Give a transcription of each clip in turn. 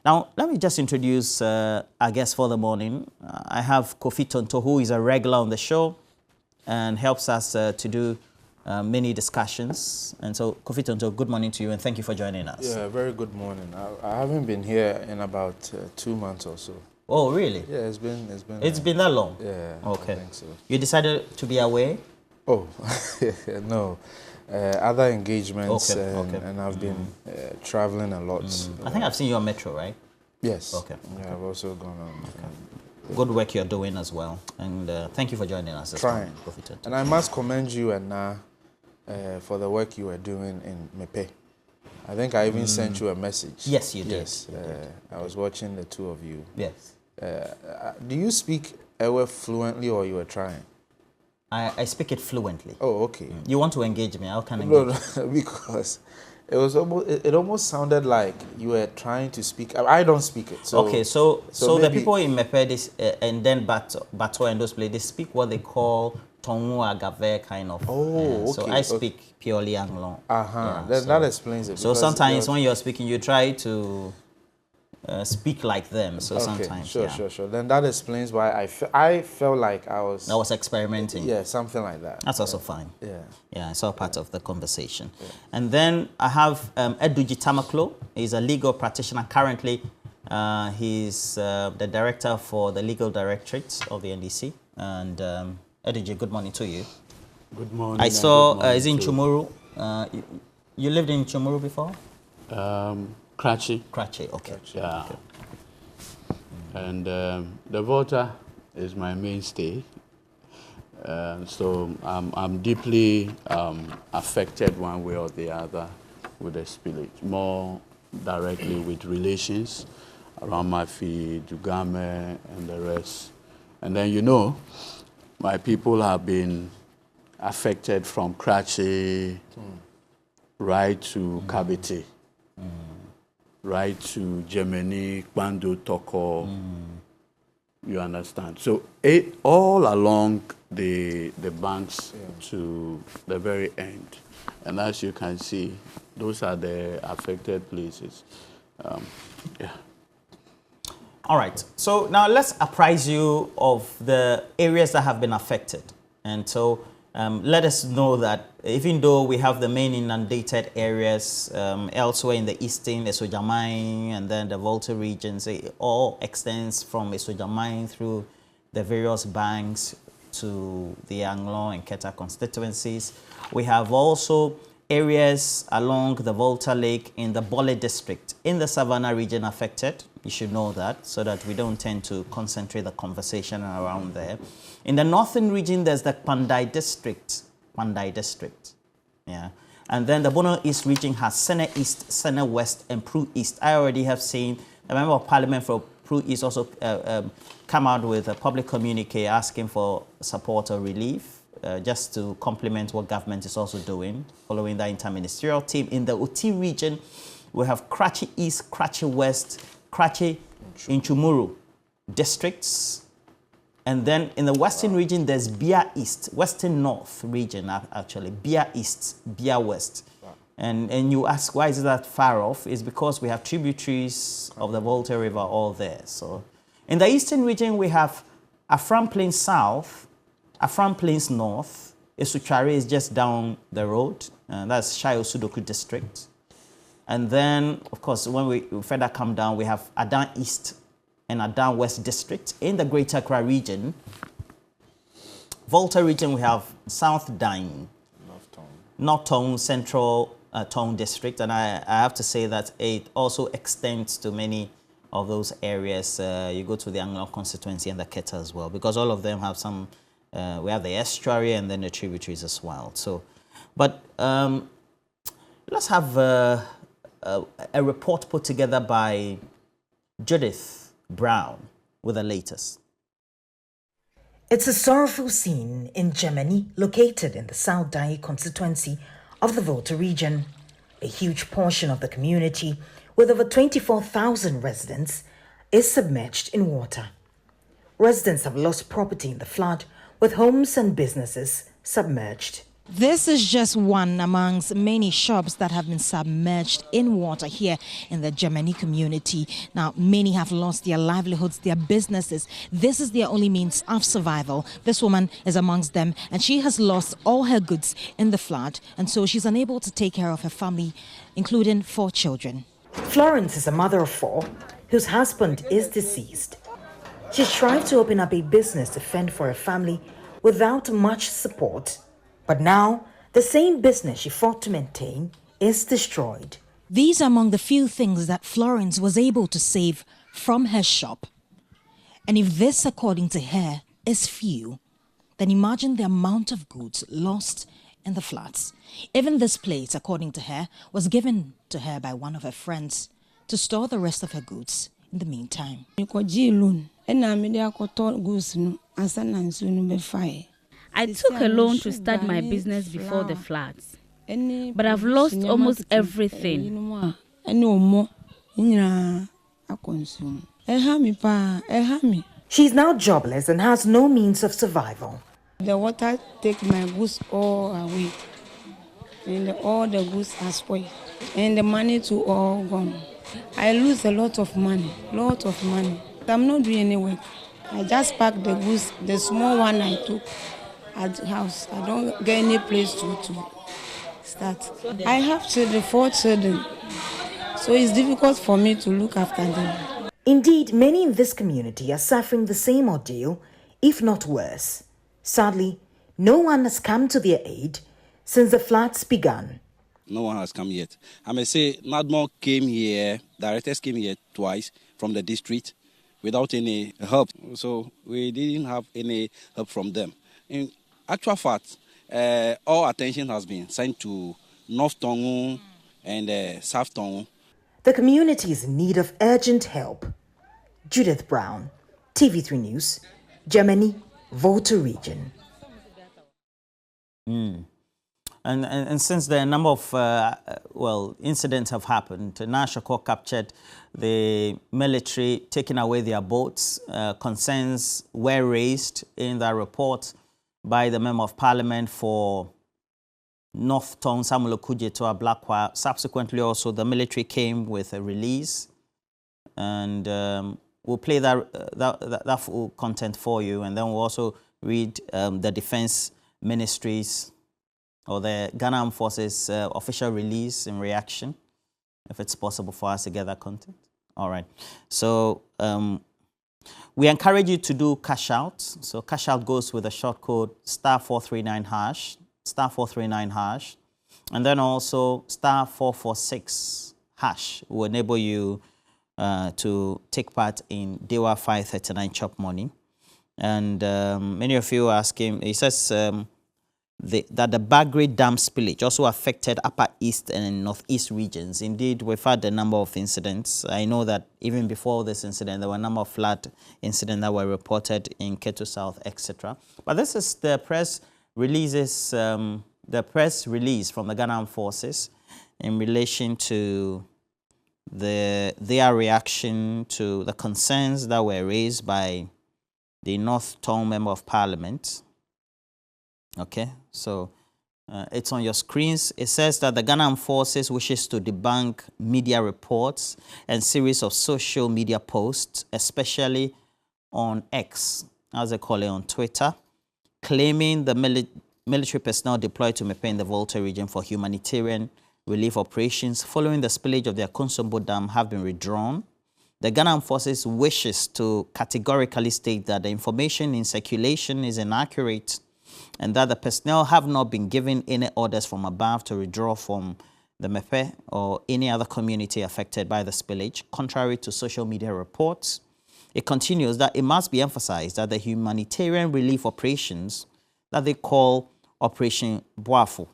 Now, let me just introduce our guest for the morning. I have Kofi Tonto, who is a regular on the show and helps us to do many discussions. And so, Kofi Tonto, good morning to you, and thank you for joining us. Yeah, very good morning. I haven't been here in about 2 months or so. Oh, really? Yeah, it's been that long? Yeah, okay. I think so. You decided to be away? Oh, no. Other engagements, okay. And I've been traveling a lot. I think I've seen you on Metro, right? Yes. Okay. Yeah, I've also gone on. Good work you're doing as well. And thank you for joining us. Trying. And I must commend you and for the work you were doing in Mepe. I think I even sent you a message. Yes, you did. Yes, I was watching the two of you. Yes. Do you speak Ewe fluently, or you were trying? I speak it fluently. Oh, okay. You want to engage me? How can I engage? No, because it almost sounded like you were trying to speak. I don't speak it. So, okay, so the people in Mepe and then Bato and those places, they speak what they call Tongu Agave kind of. Oh, okay. So I speak purely Anglon. Then that explains it. So sometimes when you're speaking, you try to speak like them. So sometimes, sure. Then that explains why I felt like I was experimenting. Yeah, something like that. That's also fine. Yeah, it's all part of the conversation. Yeah. And then I have Eduji Tamaklo. He's a legal practitioner. Currently, he's the director for the legal directorate of the NDC. And Eduji, good morning to you. Good morning. I saw is in Chumuru. You lived in Chumuru before? Kratchi, okay. Yeah. Okay. And the water is my mainstay. So I'm deeply affected one way or the other with the spillage, more directly with relations around my feet, Dugame and the rest. And then, my people have been affected from Kratchi right to Kabete. Right to Germany, Kwando, Toko, you understand. So all along the banks to the very end. And as you can see, those are the affected places. All right. So now let's apprise you of the areas that have been affected. And so let us know that even though we have the main inundated areas elsewhere in the eastern Esojamai and then the Volta regions, it all extends from Esojamai through the various banks to the Anglon and Keta constituencies. We have also areas along the Volta Lake in the Bole district in the Savannah region affected. You should know that, so that we don't tend to concentrate the conversation around there. In the northern region, there's the Pandai district. Yeah. And then the Bono East region has Sene East, Sene West, and Pru East. I already have seen the Member of Parliament for Pru East also come out with a public communique asking for support or relief, just to complement what government is also doing, following the interministerial team. In the Oti region, we have Kratchi East, Kratchi West, Kratchi Inchumuru districts. And then in the western region, there's Bia East, western north region, actually, Bia East, Bia West. Wow. And you ask, why is it that far off? It's because we have tributaries of the Volta River all there. So in the eastern region, we have Afram Plains South, Afram Plains North. Esuchari is just down the road. That's Shayo Sudoku district. And then, of course, when we further come down, we have Adan East and Adan West district. In the Greater Accra region, Volta region, we have South Dine, North Tone, Central Tone district. And I have to say that it also extends to many of those areas. You go to the Anglon constituency and the Keta as well, because all of them have some, we have the estuary and then the tributaries as well. So, but let's have a report put together by Judith Brown with the latest. It's a sorrowful scene in Germany, located in the South Dai constituency of the Volta region. A huge portion of the community, with over 24,000 residents, is submerged in water. Residents have lost property in the flood, with homes and businesses submerged. This is just one amongst many shops that have been submerged in water here in the Germany community. Now, many have lost their livelihoods, their businesses. This is their only means of survival. This woman is amongst them, and she has lost all her goods in the flood, and so she's unable to take care of her family, including 4 children. Florence is a mother of 4 whose husband is deceased. She tried to open up a business to fend for her family without much support. But now, the same business she fought to maintain is destroyed. These are among the few things that Florence was able to save from her shop. And if this, according to her, is few, then imagine the amount of goods lost in the floods. Even this place, according to her, was given to her by one of her friends to store the rest of her goods in the meantime. I took a loan to start my business before the floods, but I've lost almost everything. She's now jobless and has no means of survival. The water take my goods all away, and all the goods are spoiled, and the money too all gone. I lose a lot of money. I'm not doing any work. I just pack the goods, the small one I took at the house. I don't get any place to start. I have children, 4 children, so it's difficult for me to look after them. Indeed, many in this community are suffering the same ordeal, if not worse. Sadly, no one has come to their aid since the floods began. No one has come yet. I may say NADMO came here, directors came here twice from the district without any help. So we didn't have any help from them. In actual fact, all attention has been sent to North Tongu and South Tongu. The community is in need of urgent help. Judith Brown, TV3 News, Germany, Volta region. And since the number of incidents have happened, Nashako captured the military taking away their boats. Concerns were raised in that report by the Member of Parliament for North Tongue, Samuel Okudje to Ablakwa. Subsequently, also the military came with a release, and we'll play that full content for you, and then we'll also read the Defense Ministry's or the Ghana Armed Forces official release in reaction, if it's possible for us to get that content. All right. So we encourage you to do cash out. So cash out goes with a short code *439#, *439#, and then also *446# will enable you to take part in DEWA 539 Chop Money. And many of you are asking, it says that the Bagre Dam spillage also affected Upper East and Northeast regions. Indeed, we've had a number of incidents. I know that even before this incident, there were a number of flood incidents that were reported in Ketu South, etc. But this is the press releases, the press release from the Ghana Armed Forces in relation to their reaction to the concerns that were raised by the North Tongue Member of Parliament. Okay, so it's on your screens. It says that the Ghana Armed Forces wishes to debunk media reports and series of social media posts, especially on X, as they call it on Twitter, claiming the military personnel deployed to Mepe in the Volta region for humanitarian relief operations following the spillage of the Akosombo Dam have been withdrawn. The Ghana Armed Forces wishes to categorically state that the information in circulation is inaccurate and that the personnel have not been given any orders from above to withdraw from the Mepe or any other community affected by the spillage, contrary to social media reports. It continues that it must be emphasized that the humanitarian relief operations that they call Operation Boafo,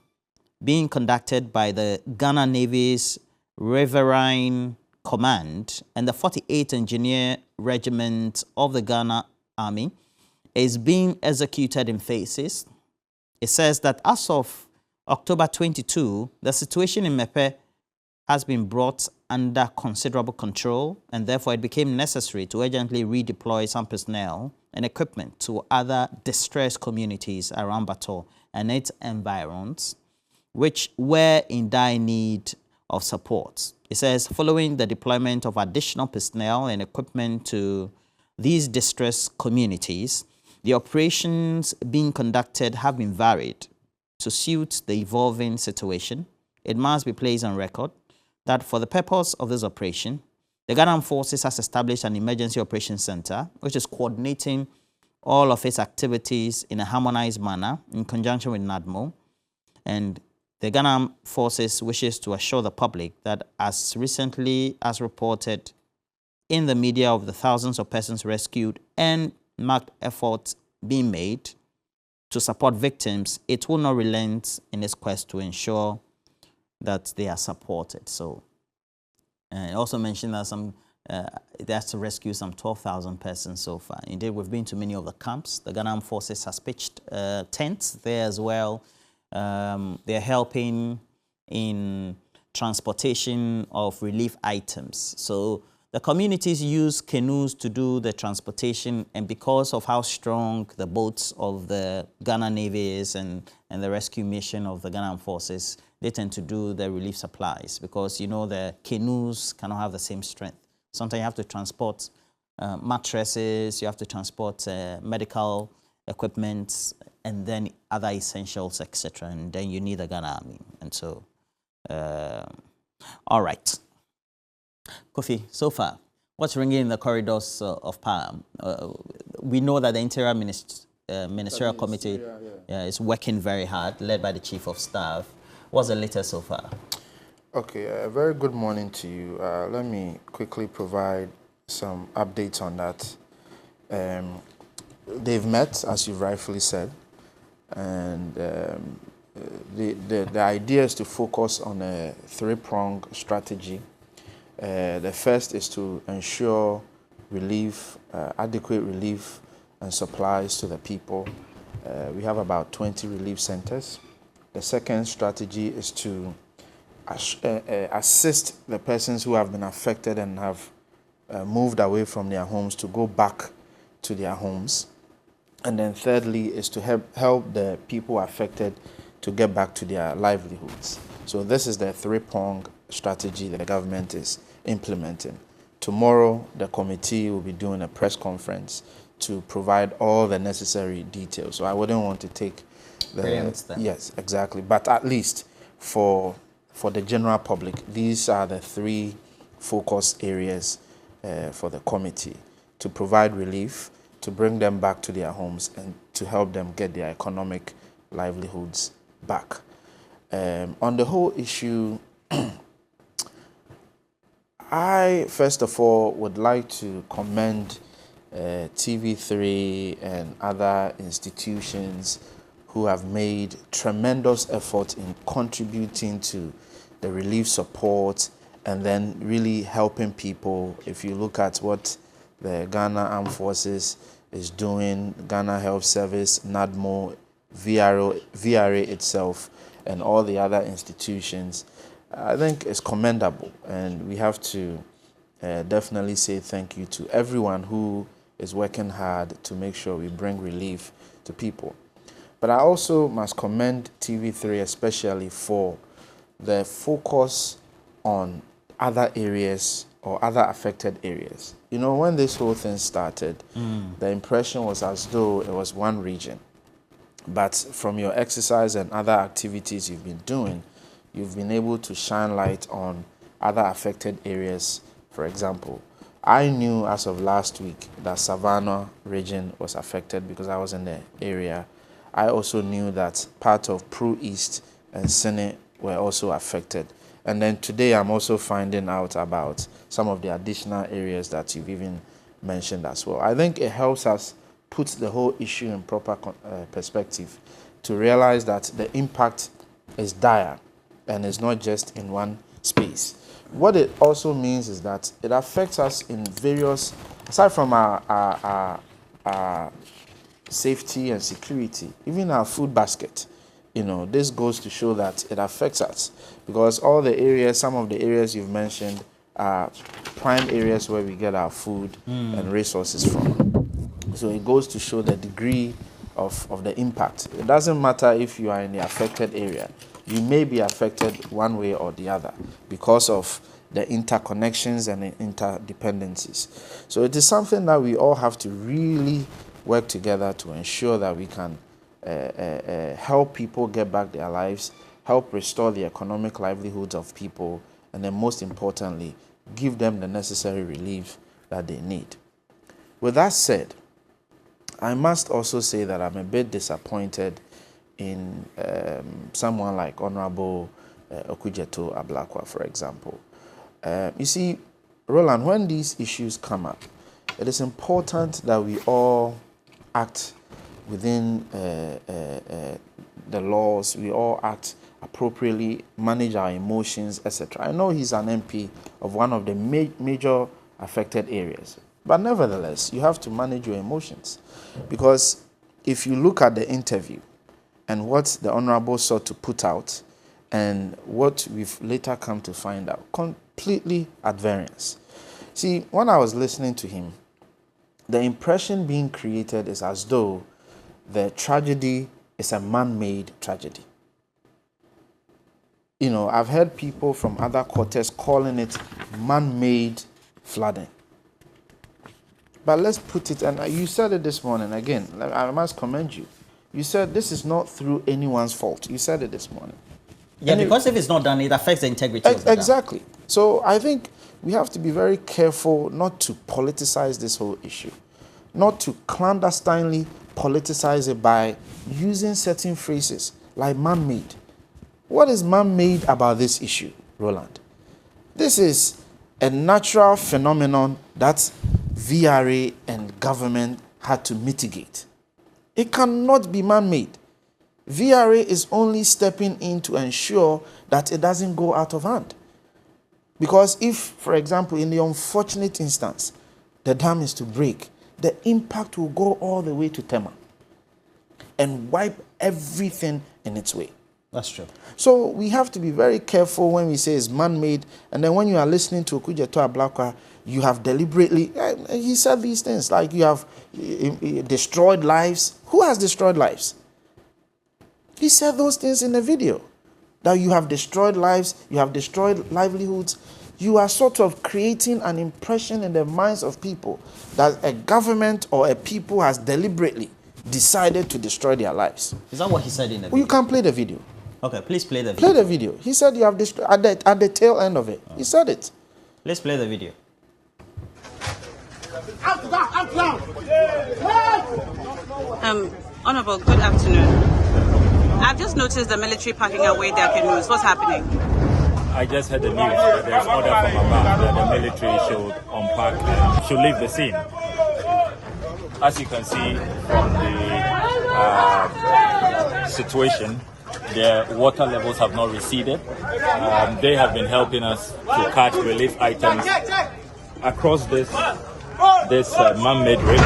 being conducted by the Ghana Navy's Riverine Command and the 48th Engineer Regiment of the Ghana Army, is being executed in phases. It says that as of October 22, the situation in Mepe has been brought under considerable control, and therefore it became necessary to urgently redeploy some personnel and equipment to other distressed communities around Bato and its environs, which were in dire need of support. It says, following the deployment of additional personnel and equipment to these distressed communities, the operations being conducted have been varied to suit the evolving situation. It must be placed on record that for the purpose of this operation, the Ghana Armed Forces has established an emergency operations center, which is coordinating all of its activities in a harmonized manner in conjunction with NADMO. And the Ghana Armed Forces wishes to assure the public that as recently as reported in the media of the thousands of persons rescued and marked efforts being made to support victims, it will not relent in its quest to ensure that they are supported. So, it also mentioned that it has to rescue some 12,000 persons so far. Indeed, we've been to many of the camps. The Ghana Armed Forces has pitched tents there as well. They're helping in transportation of relief items. So the communities use canoes to do the transportation, and because of how strong the boats of the Ghana Navy is and the rescue mission of the Ghana Armed Forces, they tend to do the relief supplies, because, you know, the canoes cannot have the same strength. Sometimes you have to transport mattresses, you have to transport medical equipment, and then other essentials, etc. And then you need the Ghana Army. And so, all right. Kofi, so far, what's ringing in the corridors of power? We know that the Interior Ministerial Committee is working very hard, led by the Chief of Staff. What's the latest so far? Okay, a very good morning to you. Let me quickly provide some updates on that. They've met, as you've rightfully said, and the idea is to focus on a three-pronged strategy. The first is to ensure relief, adequate relief and supplies to the people. We have about 20 relief centers. The second strategy is to assist the persons who have been affected and have moved away from their homes to go back to their homes. And then thirdly is to help the people affected to get back to their livelihoods. So this is the three-pronged strategy that the government is implementing. Tomorrow, the committee will be doing a press conference to provide all the necessary details. So I wouldn't want to take yes, exactly. But at least for the general public, these are the three focus areas for the committee: to provide relief, to bring them back to their homes, and to help them get their economic livelihoods back. On the whole issue, I first of all would like to commend TV3 and other institutions who have made tremendous effort in contributing to the relief support and then really helping people. If you look at what the Ghana Armed Forces is doing, Ghana Health Service, NADMO, VRA itself, and all the other institutions, I think it's commendable. And we have to definitely say thank you to everyone who is working hard to make sure we bring relief to people. But I also must commend TV3 especially for the focus on other areas or other affected areas. You know, when this whole thing started, the impression was as though it was one region. But from your exercise and other activities you've been doing, you've been able to shine light on other affected areas. For example, I knew as of last week that Savannah region was affected because I was in the area. I also knew that part of Pro East and Sene were also affected. And then today I'm also finding out about some of the additional areas that you've even mentioned as well. I think it helps us put the whole issue in proper perspective to realize that the impact is dire and it's not just in one space. What it also means is that it affects us in various, aside from our safety and security, even our food basket. You know, this goes to show that it affects us because all the areas, some of the areas you've mentioned are prime areas where we get our food and resources from. So it goes to show the degree of the impact. It doesn't matter if you are in the affected area. You may be affected one way or the other because of the interconnections and the interdependencies. So it is something that we all have to really work together to ensure that we can help people get back their lives, help restore the economic livelihoods of people, and then most importantly, give them the necessary relief that they need. With that said, I must also say that I'm a bit disappointed in someone like Honorable Okudzeto Ablakwa, for example. You see, Roland, when these issues come up, it is important that we all act within the laws, we all act appropriately, manage our emotions, etc. I know he's an MP of one of the major affected areas, but nevertheless, you have to manage your emotions, because if you look at the interview and what the Honorable sought to put out and what we've later come to find out, completely at variance. See, when I was listening to him, the impression being created is as though the tragedy is a man-made tragedy. You know, I've heard people from other quarters calling it man-made flooding. But let's put it, and you said it this morning, again, I must commend you. You said this is not through anyone's fault. You said it this morning. Yeah, and because if it's not done, it affects the integrity of the dam. Exactly. So I think we have to be very careful not to politicize this whole issue, not to clandestinely politicize it by using certain phrases like man-made. What is man-made about this issue, Roland? This is a natural phenomenon that VRA and government had to mitigate. It cannot be man-made. VRA is only stepping in to ensure that it doesn't go out of hand. Because if, for example, in the unfortunate instance, the dam is to break, the impact will go all the way to Tema and wipe everything in its way. That's true. So we have to be very careful when we say it's man-made, and then when you are listening to Okudzeto Ablakwa, you have deliberately, he said these things, like you have destroyed lives. Who has destroyed lives? He said those things in the video, that you have destroyed lives, you have destroyed livelihoods. You are sort of creating an impression in the minds of people that a government or a people has deliberately decided to destroy their lives. Is that what he said in the video? Well, you can play the video. Okay, please play the video. Play the video. He said you have destroyed, at the tail end of it. He said it. Let's play the video. Honorable, good afternoon. I've just noticed the military packing away their canoes. What's happening? I just heard the news that there's order from above that the military should unpack and should leave the scene. As you can see from the situation, the water levels have not receded. They have been helping us to catch relief items across this man-made rift.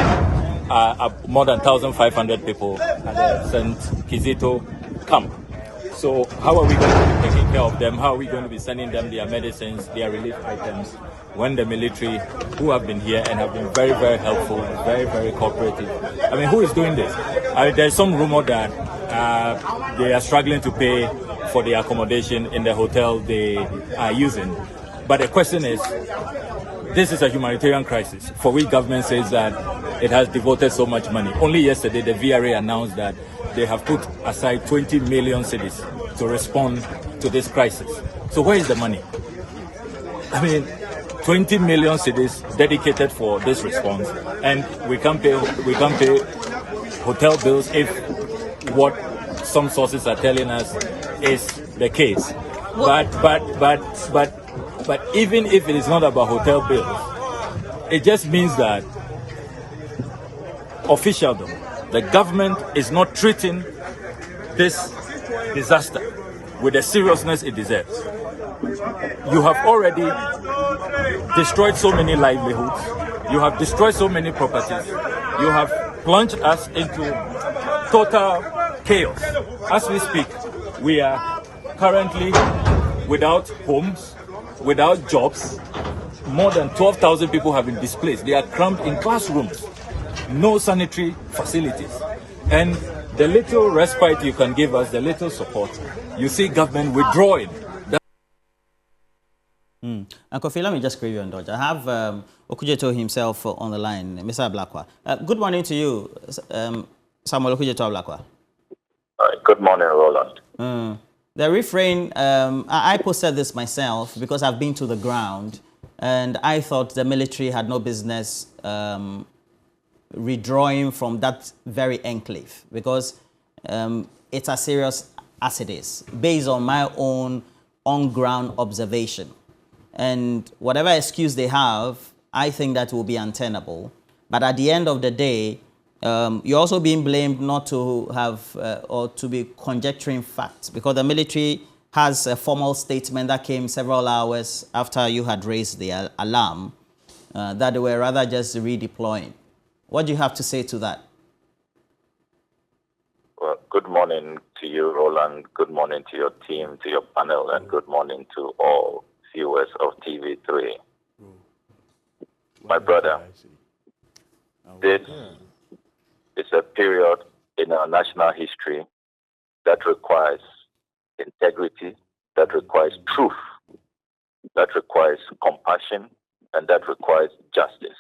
More than 1,500 people at the St. Kizito camp. So how are we going to be taking care of them? How are we going to be sending them their medicines, their relief items, when the military, who have been here and have been very, very helpful, very, very cooperative? I mean, who is doing this? There's some rumor that they are struggling to pay for the accommodation in the hotel they are using. But the question is, this is a humanitarian crisis for which government says that it has devoted so much money. Only yesterday, the VRA announced that they have put aside 20 million cedis to respond to this crisis. So where is the money? I mean, 20 million cedis dedicated for this response, and we can't pay hotel bills if what some sources are telling us is the case. But even if it is not about hotel bills, it just means that officialdom, the government is not treating this disaster with the seriousness it deserves. You have already destroyed so many livelihoods. You have destroyed so many properties. You have plunged us into total chaos. As we speak, we are currently without homes, without jobs. More than 12,000 people have been displaced. They are cramped in classrooms. No sanitary facilities. And the little respite you can give us, the little support, you see government withdrawing. And Kofi, let me just crave you on Dodge. I have Okujeto himself on the line, Mr. Blakwa. Good morning to you, Samuel Okujeto Blakwa. Good morning, Roland. The refrain, I posted this myself because I've been to the ground and I thought the military had no business withdrawing from that very enclave because it's as serious as it is, based on my own on-ground observation. And whatever excuse they have, I think that will be untenable. But at the end of the day, you're also being blamed not to have or to be conjecturing facts, because the military has a formal statement that came several hours after you had raised the alarm that they were rather just redeploying. What do you have to say to that? Well, good morning to you, Roland. Good morning to your team, to your panel, and good morning to all viewers of TV3. My brother, this is a period in our national history that requires integrity, that requires truth, that requires compassion, and that requires justice.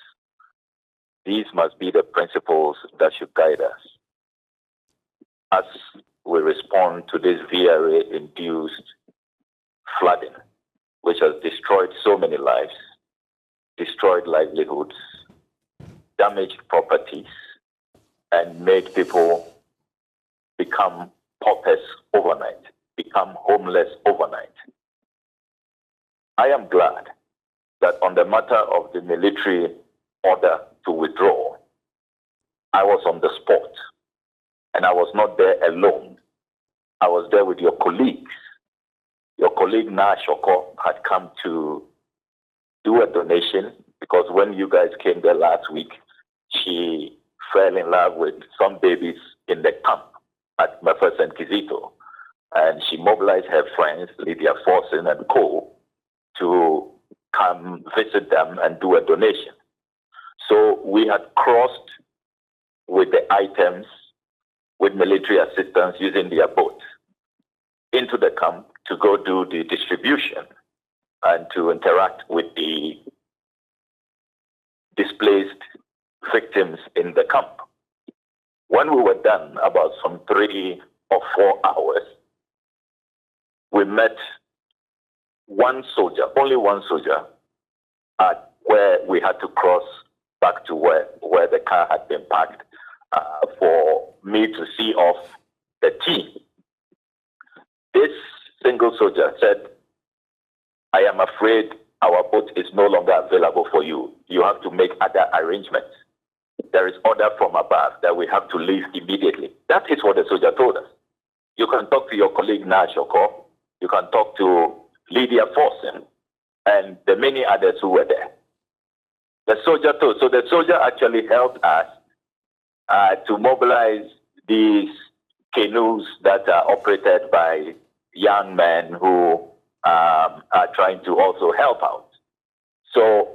These must be the principles that should guide us as we respond to this VRA-induced flooding, which has destroyed so many lives, destroyed livelihoods, damaged properties, and made people become paupers overnight, become homeless overnight. I am glad that on the matter of the military order to withdraw, I was on the spot, and I was not there alone. I was there with your colleagues. Your colleague Nash Oko had come to do a donation because when you guys came there last week, she fell in love with some babies in the camp at Mepe and Kizito. And she mobilized her friends, Lydia Forsen and co, to come visit them and do a donation. So we had crossed with the items with military assistance using their boat into the camp to go do the distribution and to interact with the displaced victims in the camp. When we were done, about some 3 or 4 hours, we met one soldier, only one soldier, at where we had to cross back to where the car had been parked for me to see off the team. This single soldier said, I am afraid our boat is no longer available for you. You have to make other arrangements. There is order from above that we have to leave immediately. That is what the soldier told us. You can talk to your colleague Nash Oko. You can talk to Lydia Forsen and the many others who were there. The soldier told. So the soldier actually helped us to mobilize these canoes that are operated by young men who are trying to also help out. So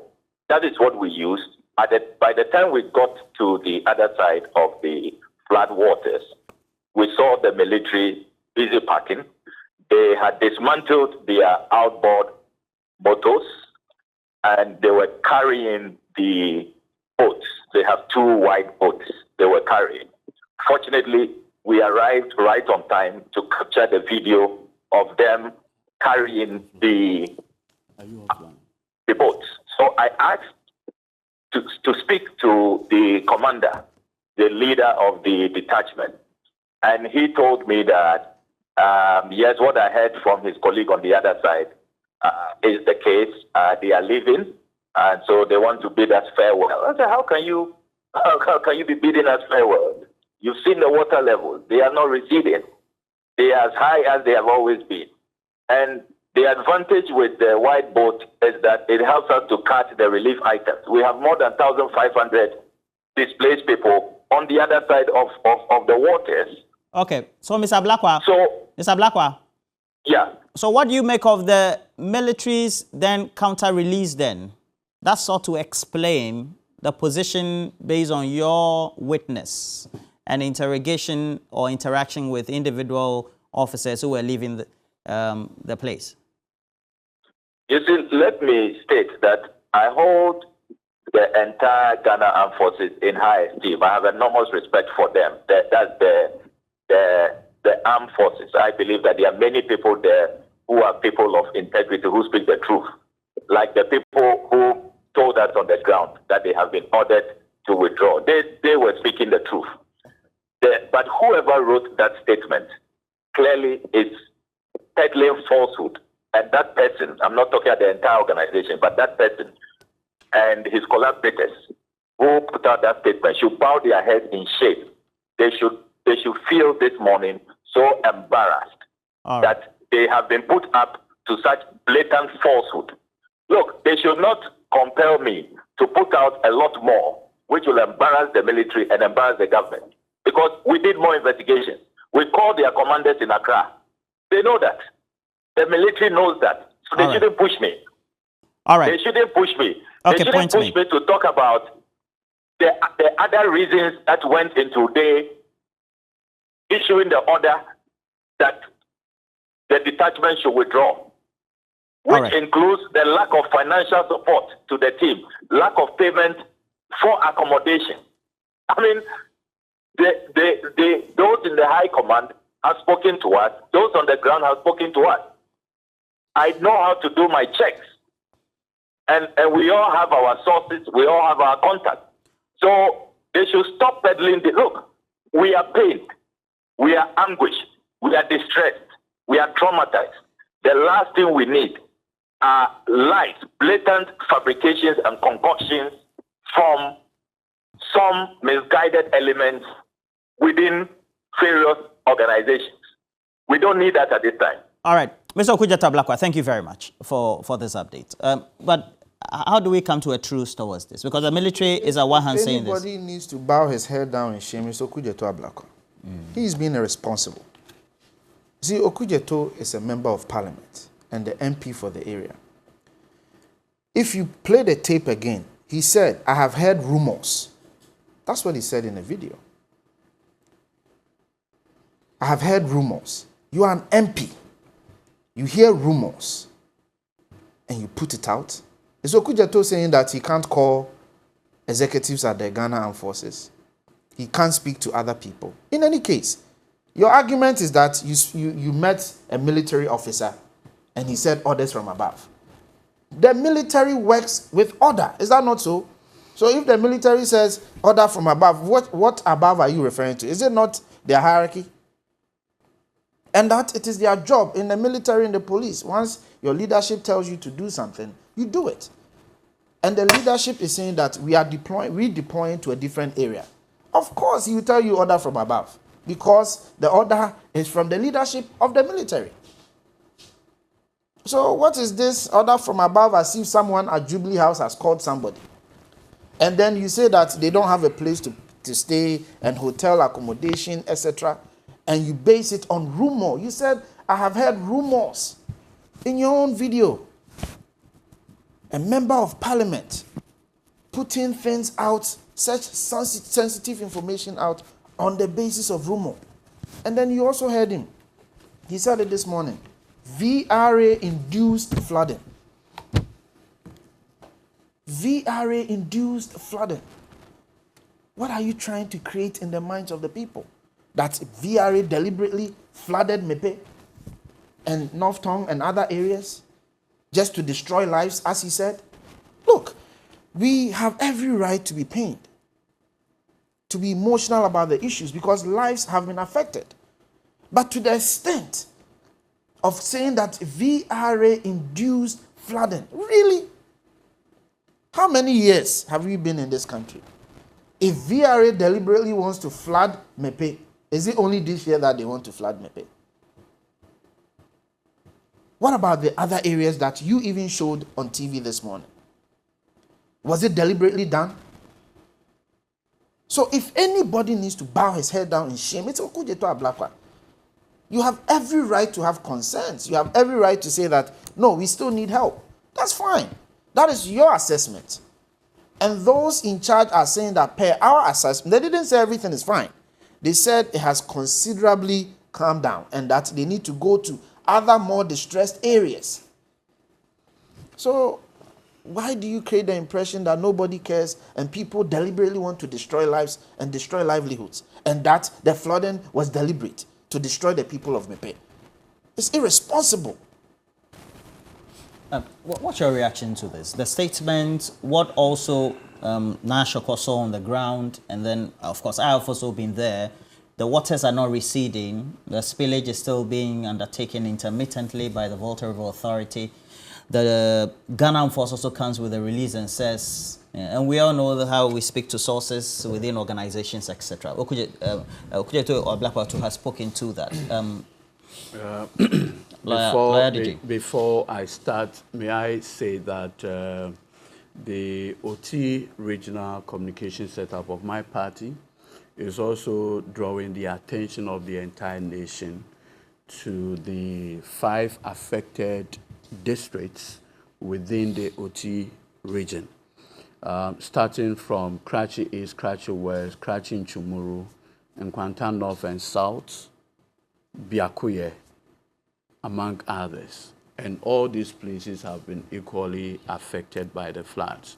that is what we used. By the time we got to the other side of the flood waters, we saw the military busy packing. They had dismantled their outboard motors and they were carrying the boats. They have 2 wide boats they were carrying. Fortunately, we arrived right on time to capture the video of them carrying the boats. So I asked to speak to the commander, the leader of the detachment, and he told me that, yes, what I heard from his colleague on the other side is the case. They are leaving, and so they want to bid us farewell. I said, how can you be bidding us farewell? You've seen the water levels. They are not receding. They are as high as they have always been. And the advantage with the white boat is that it helps us to catch the relief items. We have more than 1,500 displaced people on the other side of the waters. Okay, so Mr. Blakwa. Yeah. So what do you make of the military's then counter-release then? That's sort to explain the position based on your witness. and interrogation or interaction with individual officers who were leaving the place? You see, let me state that I hold the entire Ghana Armed Forces in high esteem. I have enormous respect for them. That's the armed forces. I believe that there are many people there who are people of integrity, who speak the truth. Like the people who told us on the ground that they have been ordered to withdraw. They were speaking the truth. But whoever wrote that statement clearly is peddling falsehood. And that person, I'm not talking about the entire organization, but that person and his collaborators who put out that statement should bow their heads in shame. They should feel this morning so embarrassed that they have been put up to such blatant falsehood. Look, they should not compel me to put out a lot more, which will embarrass the military and embarrass the government. Because we did more investigation. We called their commanders in Accra. They know that. The military knows that. So they shouldn't push me. All right. They shouldn't push me. Okay, they shouldn't push me to talk about the other reasons that went into the issuing the order that the detachment should withdraw, which includes the lack of financial support to the team, lack of payment for accommodation. I mean, those in the high command have spoken to us. Those on the ground have spoken to us. I know how to do my checks. And we all have our sources. We all have our contacts. So they should stop peddling look, we are pained. We are anguished. We are distressed. We are traumatized. The last thing we need are lies, blatant fabrications and concoctions from some misguided elements within various organizations. We don't need that at this time. All right. Mr. Okudzeto-Ablakwa, thank you very much for this update. But how do we come to a truce towards this? Because the military is at one hand saying this. Anybody needs to bow his head down in shame. Mr. Okudzeto-Ablakwa. He's being irresponsible. See, Okudzeto is a member of parliament and the MP for the area. If you play the tape again, he said, I have heard rumors. That's what he said in the video. I have heard rumors. You are an MP. You hear rumors and you put it out. Is Okudzeto saying that he can't call executives at the Ghana Armed Forces? He can't speak to other people. In any case, your argument is that you met a military officer and he said orders from above. The military works with order. Is that not so? So if the military says order from above, what above are you referring to? Is it not their hierarchy? And that it is their job in the military and the police. Once your leadership tells you to do something, you do it. And the leadership is saying that we are redeploying to a different area. Of course, he will tell you order from above because the order is from the leadership of the military. So what is this order from above as if someone at Jubilee House has called somebody? And then you say that they don't have a place to stay and hotel accommodation, etc. And you base it on rumor. You said, I have heard rumors in your own video. A member of parliament putting things out, such sensitive information out on the basis of rumor. And then you also heard him. He said it this morning. VRA-induced flooding. VRA-induced flooding. What are you trying to create in the minds of the people? That VRA deliberately flooded Mepe and North Tongue and other areas just to destroy lives, as he said? Look, we have every right to be pained, to be emotional about the issues because lives have been affected. But to the extent of saying that VRA-induced flooding, really? How many years have we been in this country? If VRA deliberately wants to flood Mepe, is it only this year that they want to flood Mepe? What about the other areas that you even showed on TV this morning? Was it deliberately done? So if anybody needs to bow his head down in shame, it's Okudzeto-Ablakwa. You have every right to have concerns. You have every right to say that, no, we still need help. That's fine. That is your assessment. And those in charge are saying that per our assessment, they didn't say everything is fine. they said it has considerably calmed down and that they need to go to other more distressed areas. So why do you create the impression that nobody cares and people deliberately want to destroy lives and destroy livelihoods, and that the flooding was deliberate to destroy the people of Mepe? It's irresponsible. What's your reaction to this? The statement, what also Nashoko saw on the ground, and then, of course, I have also been there. The waters are not receding. The spillage is still being undertaken intermittently by the Volta River Authority. The Ghana Armed Force also comes with a release and says, and we all know how we speak to sources within organizations, etc. Okujeto or Blackwater has spoken to that. Before I start, may I say that the OT regional communication setup of my party is also drawing the attention of the entire nation to the 5 affected districts within the OT region, starting from Karachi East, Karachi West, Karachi Chumuru, and Kwantan North and South, Biakuye, among others. And all these places have been equally affected by the floods.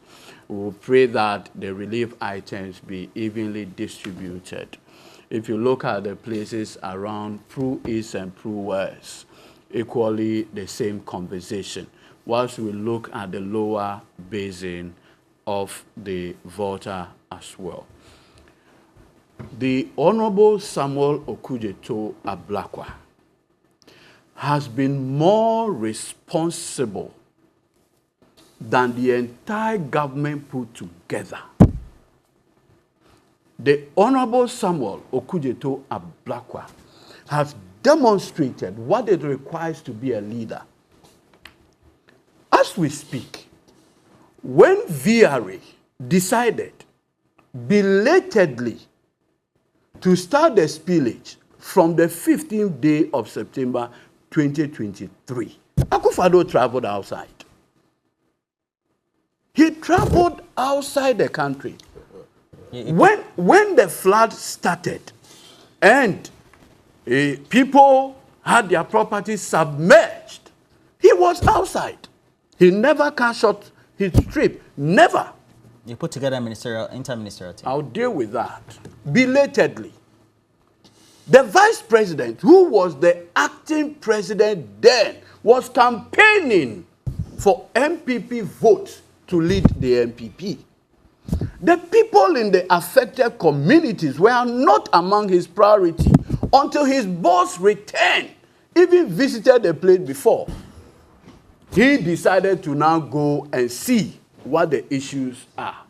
We will pray that the relief items be evenly distributed. If you look at the places around Pru East and Pru West, equally the same conversation. Whilst we look at the lower basin of the Volta as well. The Honorable Samuel Okujeto Ablakwa has been more responsible than the entire government put together. The Honorable Samuel Okujeto Ablakwa has demonstrated what it requires to be a leader. As we speak, when VRA decided belatedly to start the spillage from the 15th day of September 2023, Akufo-Addo traveled outside. He traveled outside the country. When the flood started and people had their properties submerged, he was outside. He never cut short his trip. Never. You put together a inter-ministerial team. I'll deal with that. Belatedly. The vice president, who was the acting president then, was campaigning for MPP votes to lead the MPP. The people in the affected communities were not among his priority until his boss returned, even visited the place before. He decided to now go and see what the issues are.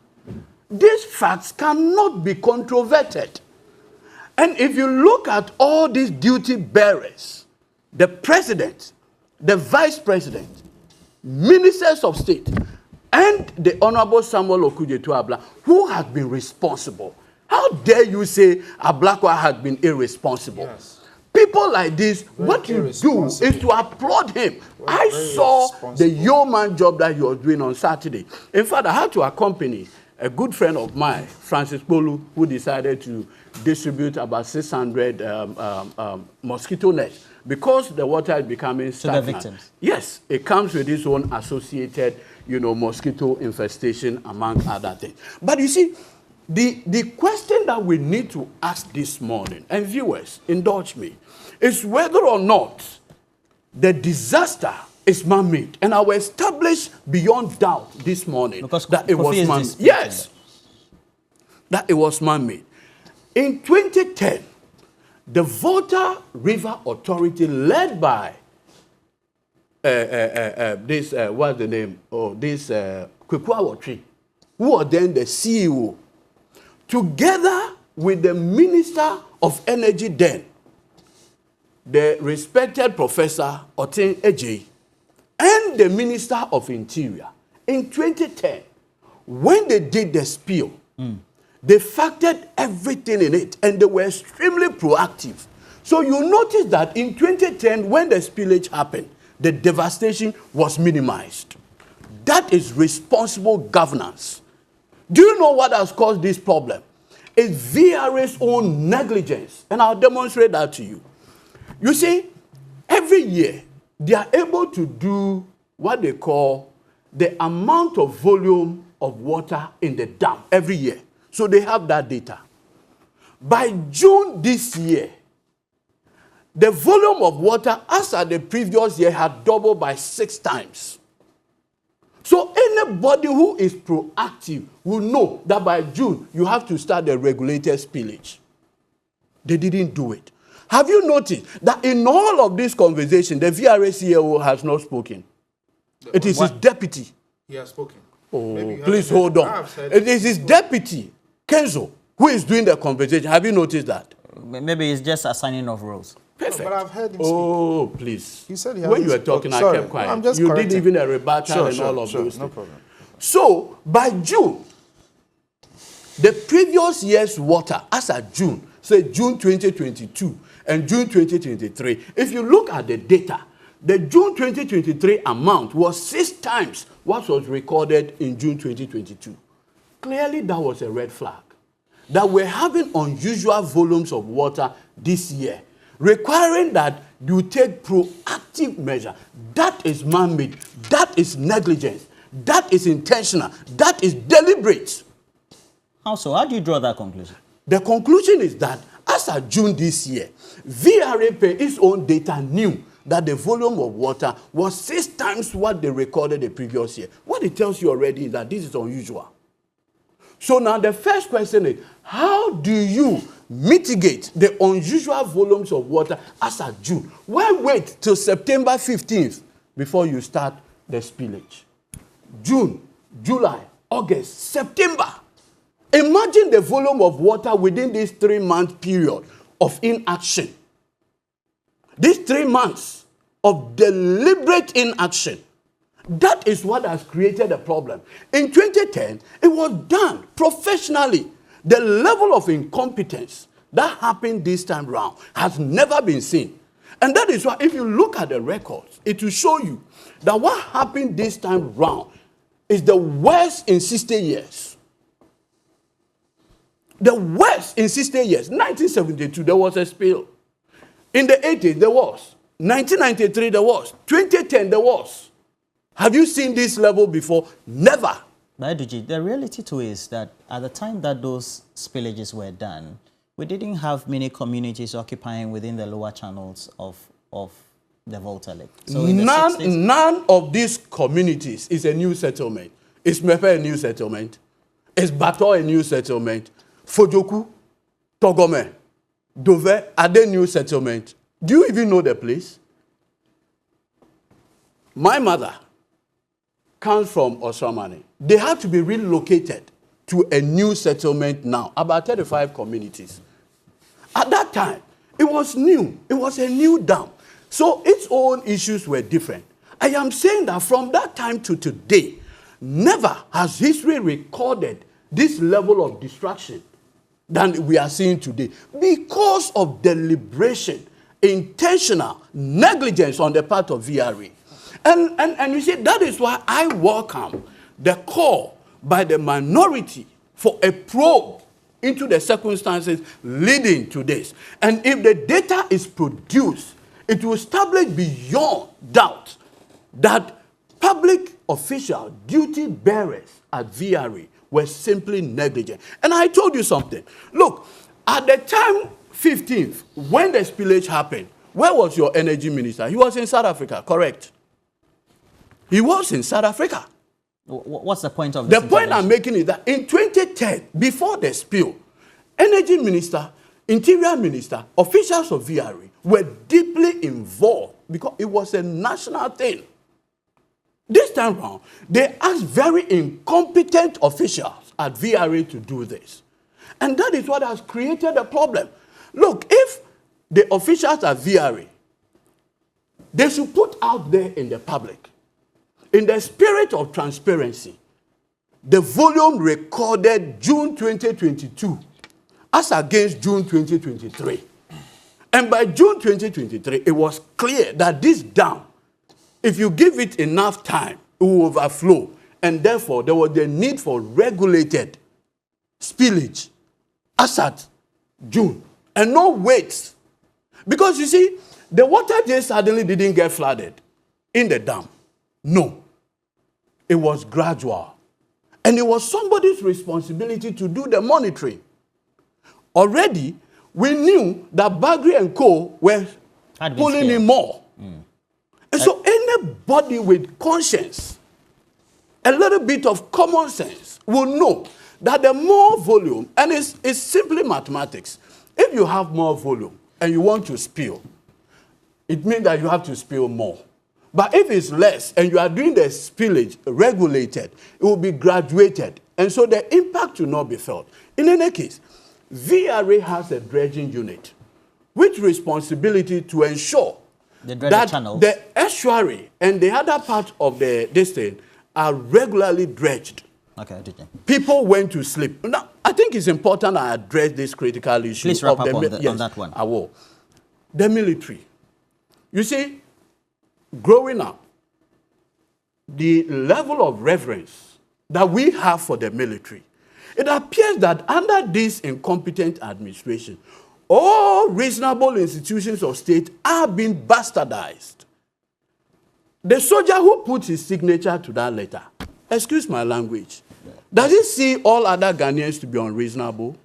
These facts cannot be controverted. And if you look at all these duty bearers, the president, the vice president, ministers of state, and the Honorable Samuel Okujeto Ablakwa, who has been responsible. How dare you say Ablakwa has been irresponsible? Yes. People like this, what you do is to applaud him. I saw the yeoman job that he was doing on Saturday. In fact, I had to accompany a good friend of mine, Francis Bolu, who decided to distribute about 600 mosquito nets because the water is becoming stagnant. To the victims? Yes, it comes with its own associated, mosquito infestation, among other things. But you see, the question that we need to ask this morning, and viewers, indulge me, is whether or not the disaster is man-made. And I will establish beyond doubt this morning that it was man-made. Yes, that it was man-made. In 2010, the Volta River Authority, led by what's the name? Kweku Awotri, who was then the CEO, together with the Minister of Energy then, the respected Professor Otin Ejei, and the Minister of Interior, in 2010, when they did the spill, they factored everything in it, and they were extremely proactive. So you notice that in 2010, when the spillage happened, the devastation was minimized. That is responsible governance. Do you know what has caused this problem? is VRA's own negligence. And I'll demonstrate that to you. You see, every year, they are able to do what they call the amount of volume of water in the dam every year. So they have that data. By June this year, the volume of water as at the previous year had doubled by 6 times. So anybody who is proactive will know that by June, you have to start the regulated spillage. They didn't do it. Have you noticed that in all of this conversation, the VRA CEO has not spoken? It is his deputy. He has spoken. Oh, please hold on. It is his deputy, Kenzo, who is doing the conversation. Have you noticed that? Maybe it's just assigning of roles. Perfect. No, but I've heard him speak. Oh, please. He said he when you were hasn't talking, spoken. I kept quiet. I'm just you correcting. did even a rebuttal and all of those no things. problem. So, by June, the previous year's water, as at June, say June 2022 and June 2023, if you look at the data, the June 2023 amount was 6 times what was recorded in June 2022. Clearly, that was a red flag. That we're having unusual volumes of water this year, requiring that you take proactive measure. That is man-made. That is negligence. That is intentional. That is deliberate. How so? How do you draw that conclusion? The conclusion is that as of June this year, VRA, per its own data, knew that the volume of water was 6 times what they recorded the previous year. What it tells you already is that this is unusual. So now the first question is, how do you mitigate the unusual volumes of water as of June? Why wait till September 15th before you start the spillage? June, July, August, September. Imagine the volume of water within this 3-month period of inaction. These 3 months of deliberate inaction. That is what has created a problem. In 2010, it was done professionally. The level of incompetence that happened this time round has never been seen. And that is why if you look at the records, it will show you that what happened this time round is the worst in 60 years. The worst in 60 years. 1972, there was a spill. In the 80s, there was. 1993, there was. 2010, there was. Have you seen this level before? Never. But Eduji, the reality too is that at the time that those spillages were done, we didn't have many communities occupying within the lower channels of the Volta Lake. So in the 60s, none of these communities is a new settlement. Is Mepe a new settlement? Is Bato a new settlement? Fojoku, Togome, Dove, are they new settlement? Do you even know the place? My mother comes from Osramani. They have to be relocated to a new settlement now, about 35 communities. At that time, it was new. It was a new dam. So its own issues were different. I am saying that from that time to today, never has history recorded this level of destruction than we are seeing today because of deliberation, intentional negligence on the part of VRA. And you see, that is why I welcome the call by the minority for a probe into the circumstances leading to this. And if the data is produced, it will establish beyond doubt that public official duty bearers at VRA were simply negligent. And I told you something. Look, at the time 15th, when the spillage happened, where was your energy minister? He was in South Africa, correct? He was in South Africa. What's the point of this? The point I'm making is that in 2010, before the spill, energy minister, interior minister, officials of VRA were deeply involved because it was a national thing. This time around, they asked very incompetent officials at VRA to do this. And that is what has created a problem. Look, if the officials at VRA, they should put out there in the public, in the spirit of transparency, the volume recorded June 2022 as against June 2023. And by June 2023, it was clear that this dam, if you give it enough time, it will overflow. And therefore, there was the need for regulated spillage as at June and not wait. Because you see, the water just suddenly didn't get flooded in the dam. No. It was gradual. And it was somebody's responsibility to do the monitoring. Already, we knew that Bagri and Co. were pulling in more. And so anybody with conscience, a little bit of common sense, will know that the more volume, and it's simply mathematics. If you have more volume and you want to spill, it means that you have to spill more. But if it's less and you are doing the spillage regulated, it will be graduated. And so the impact will not be felt. In any case, VRA has a dredging unit with responsibility to ensure that the estuary and the other part of the district are regularly dredged. Okay, people went to sleep. Now, I think it's important I address this critical issue. Please wrap up on that one. I will. The military. You see, growing up, the level of reverence that we have for the military, it appears that under this incompetent administration, all reasonable institutions of state are being bastardized. The soldier who put his signature to that letter, excuse my language, does he see all other Ghanaians to be unreasonable?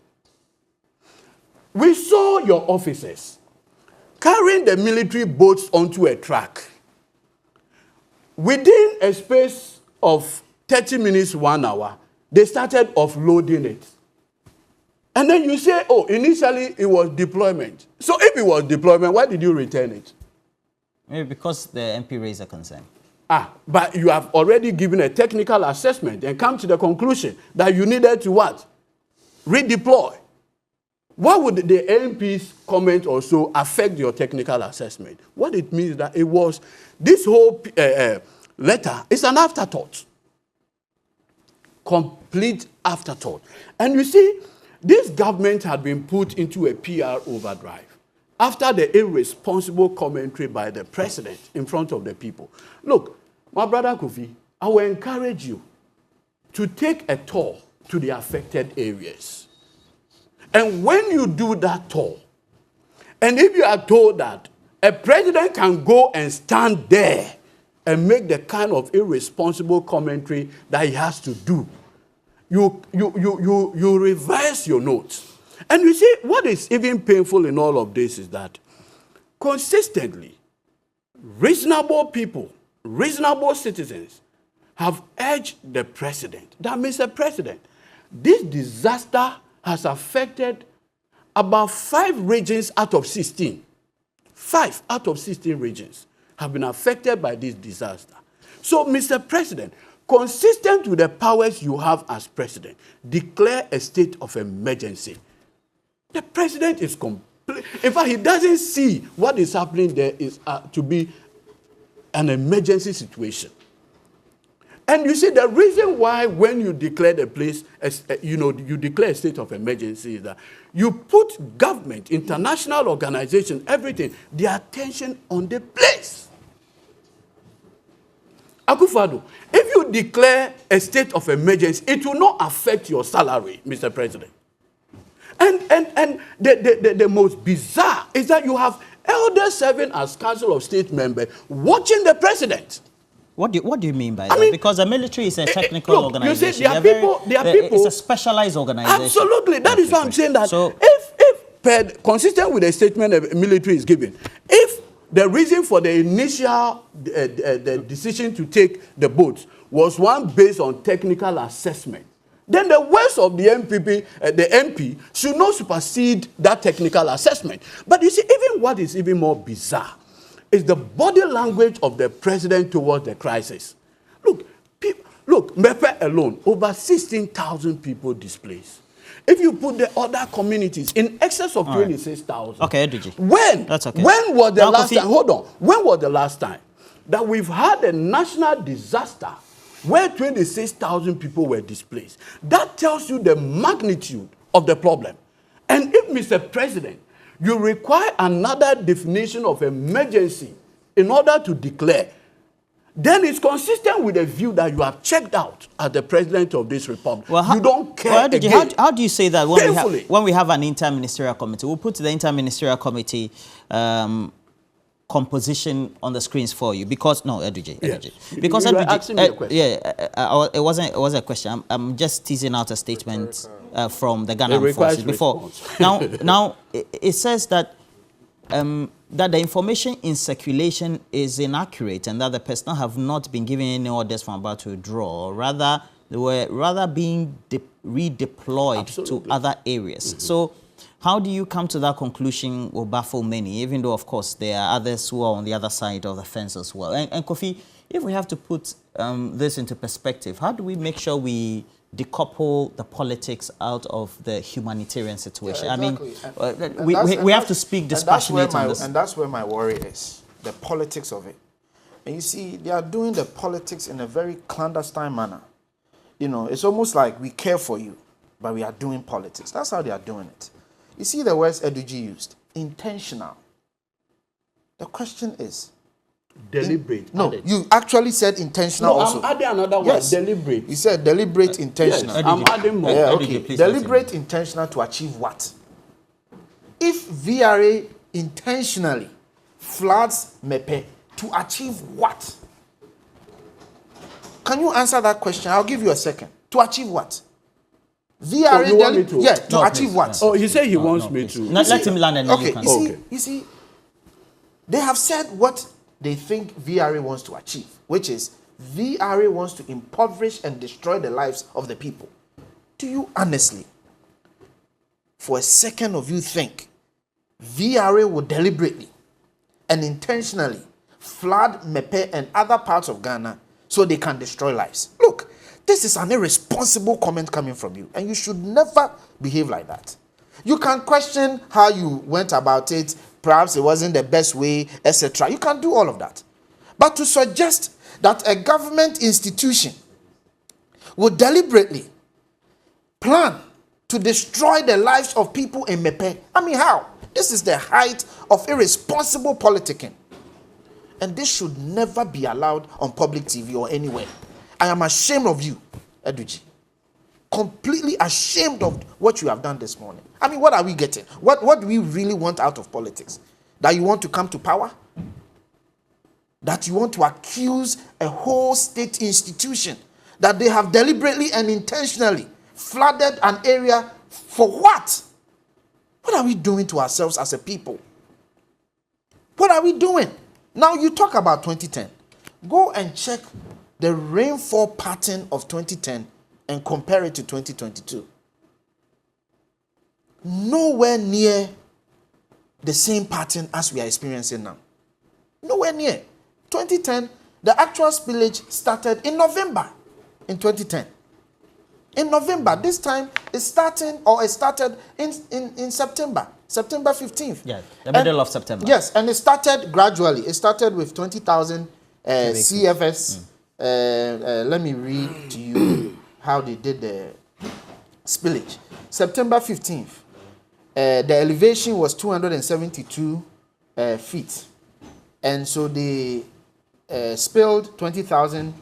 We saw your officers carrying the military boats onto a track. Within a space of 30 minutes, 1 hour, they started offloading it. And then you say, oh, initially it was deployment. So if it was deployment, why did you return it? Maybe because the MP raised a concern. But you have already given a technical assessment and come to the conclusion that you needed to what? Redeploy. What would the MP's comment also affect your technical assessment? What it means that it was, this whole letter is an afterthought. Complete afterthought. And you see, this government had been put into a PR overdrive after the irresponsible commentary by the president in front of the people. Look, my brother Kofi, I will encourage you to take a tour to the affected areas. And when you do that tour, and if you are told that a president can go and stand there and make the kind of irresponsible commentary that he has to do, you revise your notes. And you see, what is even painful in all of this is that consistently, reasonable people, reasonable citizens have urged the president that, Mr. President, this disaster has affected about 5 regions out of 16. 5 out of 16 regions have been affected by this disaster. So, Mr. President, consistent with the powers you have as president, declare a state of emergency. The president is complete. In fact, he doesn't see what is happening there is to be an emergency situation. And you see, the reason why when you declare the place, you declare a state of emergency is that you put government, international organizations, everything, their attention on the place. Akufo-Addo, if you declare a state of emergency, it will not affect your salary, Mr. President. And the most bizarre is that you have elders serving as Council of State members watching the president. What do you mean by that? Because the military is a technical organization. You see, there are people. It's a specialized organization. Absolutely. That is why I'm saying that so, if consistent with the statement the military is giving, if the reason for the initial the decision to take the boats was one based on technical assessment, then the words of the MP should not supersede that technical assessment. But you see, even what is even more bizarre is the body language of the president towards the crisis. Look, Mepe alone, over 16,000 people displaced. If you put the other communities in excess of 26,000. Okay, Edwige. That's okay. When was the last time? Hold on. When was the last time that we've had a national disaster where 26,000 people were displaced? That tells you the magnitude of the problem. And if, Mr. President, you require another definition of emergency in order to declare, then it's consistent with the view that you have checked out as the president of this republic. Well, you don't care how do you say that when we have an interministerial committee? We'll put the interministerial committee composition on the screens for you because because you were asking me a question. It wasn't a question. I'm just teasing out a statement from the Ghana Armed Forces before. Now it says that that the information in circulation is inaccurate and that the personnel have not been given any orders from about to withdraw. Rather, they were being redeployed to other areas. So how do you come to that conclusion will baffle many, even though, of course, there are others who are on the other side of the fence as well. And Kofi, if we have to put this into perspective, how do we make sure we decouple the politics out of the humanitarian situation? Exactly. I mean, we have to speak dispassionately on this. And that's where my worry is, the politics of it. And you see, they are doing the politics in a very clandestine manner. You know, it's almost like we care for you, but we are doing politics. That's how they are doing it. You see the words Eduji used, intentional. The question is, deliberate. No, you actually said intentional also. I'm adding another word, deliberate. You said deliberate, intentional. Yes, I'm adding more. Yeah, okay. Deliberate, intentional to achieve what? If VRA intentionally floods Mepe, to achieve what? Can you answer that question? I'll give you a second. To achieve what? VRA, you want me to? Yeah, to achieve what? Oh, he said he wants me to. Let him land and then you can. You see, they have said what they think VRA wants to achieve, which is VRA wants to impoverish and destroy the lives of the people. Do you honestly, for a second of you think VRA will deliberately and intentionally flood Mepe and other parts of Ghana so they can destroy lives? Look, this is an irresponsible comment coming from you, and you should never behave like that. You can question how you went about it, perhaps it wasn't the best way, etc. You can do all of that. But to suggest that a government institution would deliberately plan to destroy the lives of people in Mepe, I mean, how? This is the height of irresponsible politicking. And this should never be allowed on public TV or anywhere. I am ashamed of you, Eduji. Completely ashamed of what you have done this morning. I mean, what are we getting? What do we really want out of politics? That you want to come to power? That you want to accuse a whole state institution that they have deliberately and intentionally flooded an area for what? What are we doing to ourselves as a people? What are we doing? Now you talk about 2010. Go and check the rainfall pattern of 2010 and compare it to 2022. Nowhere near the same pattern as we are experiencing now. Nowhere near. 2010, the actual spillage started in November in 2010. In November, this time it started in September 15th. Yeah, the middle of September. Yes, and it started gradually. It started with 20,000 CFS. Let me read to you how they did the spillage. September 15th, the elevation was 272 feet. And so they spilled 20,000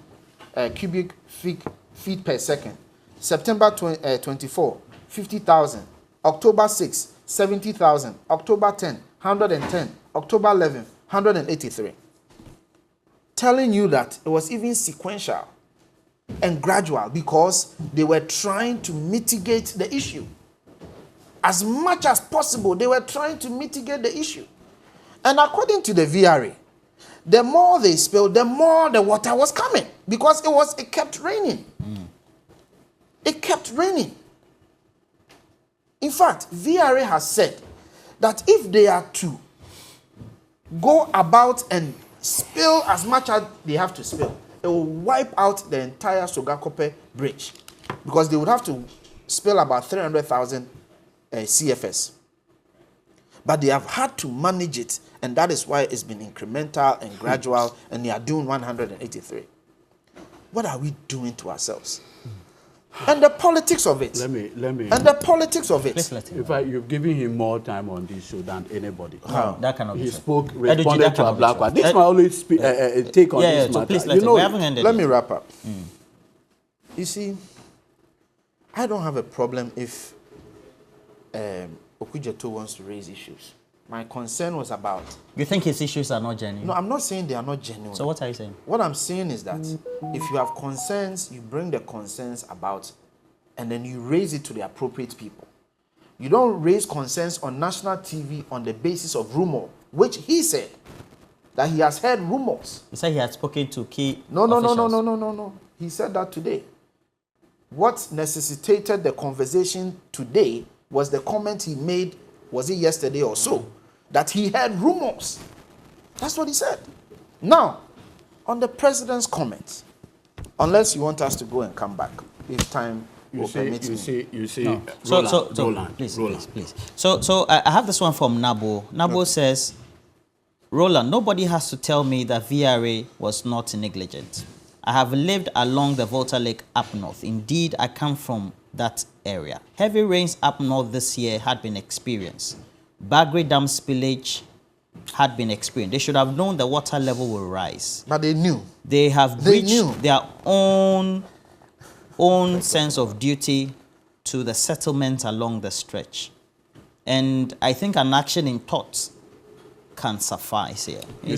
cubic feet per second. September 24, 50,000. October 6, 70,000. October 10, 110. October 11, 183. Telling you that it was even sequential and gradual because they were trying to mitigate the issue. As much as possible, they were trying to mitigate the issue. And according to the VRA, the more they spilled, the more the water was coming because it kept raining. It kept raining. In fact, VRA has said that if they are to go about and spill as much as they have to spill, it will wipe out the entire Sogakope bridge because they would have to spill about 300,000 CFS. But they have had to manage it, and that is why it's been incremental and gradual, and they are doing 183. What are we doing to ourselves? And the politics of it. Let me. And the politics of it. Please let him. In fact, you've given him more time on this show than anybody. No, that cannot be He true. spoke, responded to a black one. This Ed- might only take on this so matter. please let him. We haven't ended Let it. me wrap up. You see, I don't have a problem if Okudzeto wants to raise issues. My concern was about... You think his issues are not genuine? No, I'm not saying they are not genuine. So what are you saying? What I'm saying is that if you have concerns, you bring the concerns about and then you raise it to the appropriate people. You don't raise concerns on national TV on the basis of rumor, which he said that he has heard rumors. He said he had spoken to key No. officials. He said that today. What necessitated the conversation today was the comment he made, was it yesterday or so, that he heard rumors. That's what he said. Now, on the president's comments, unless you want us to go and come back, if time will permit me. You see. No. Roland, Please. So I have this one from Nabo. Nabo says, Roland, nobody has to tell me that VRA was not negligent. I have lived along the Volta Lake up north. Indeed, I come from that area. Heavy rains up north this year had been experienced. Bagre Dam Spillage had been experienced. They should have known the water level will rise. But they knew. They have breached their own sense of duty to the settlement along the stretch. And I think an action in thoughts can suffice here. The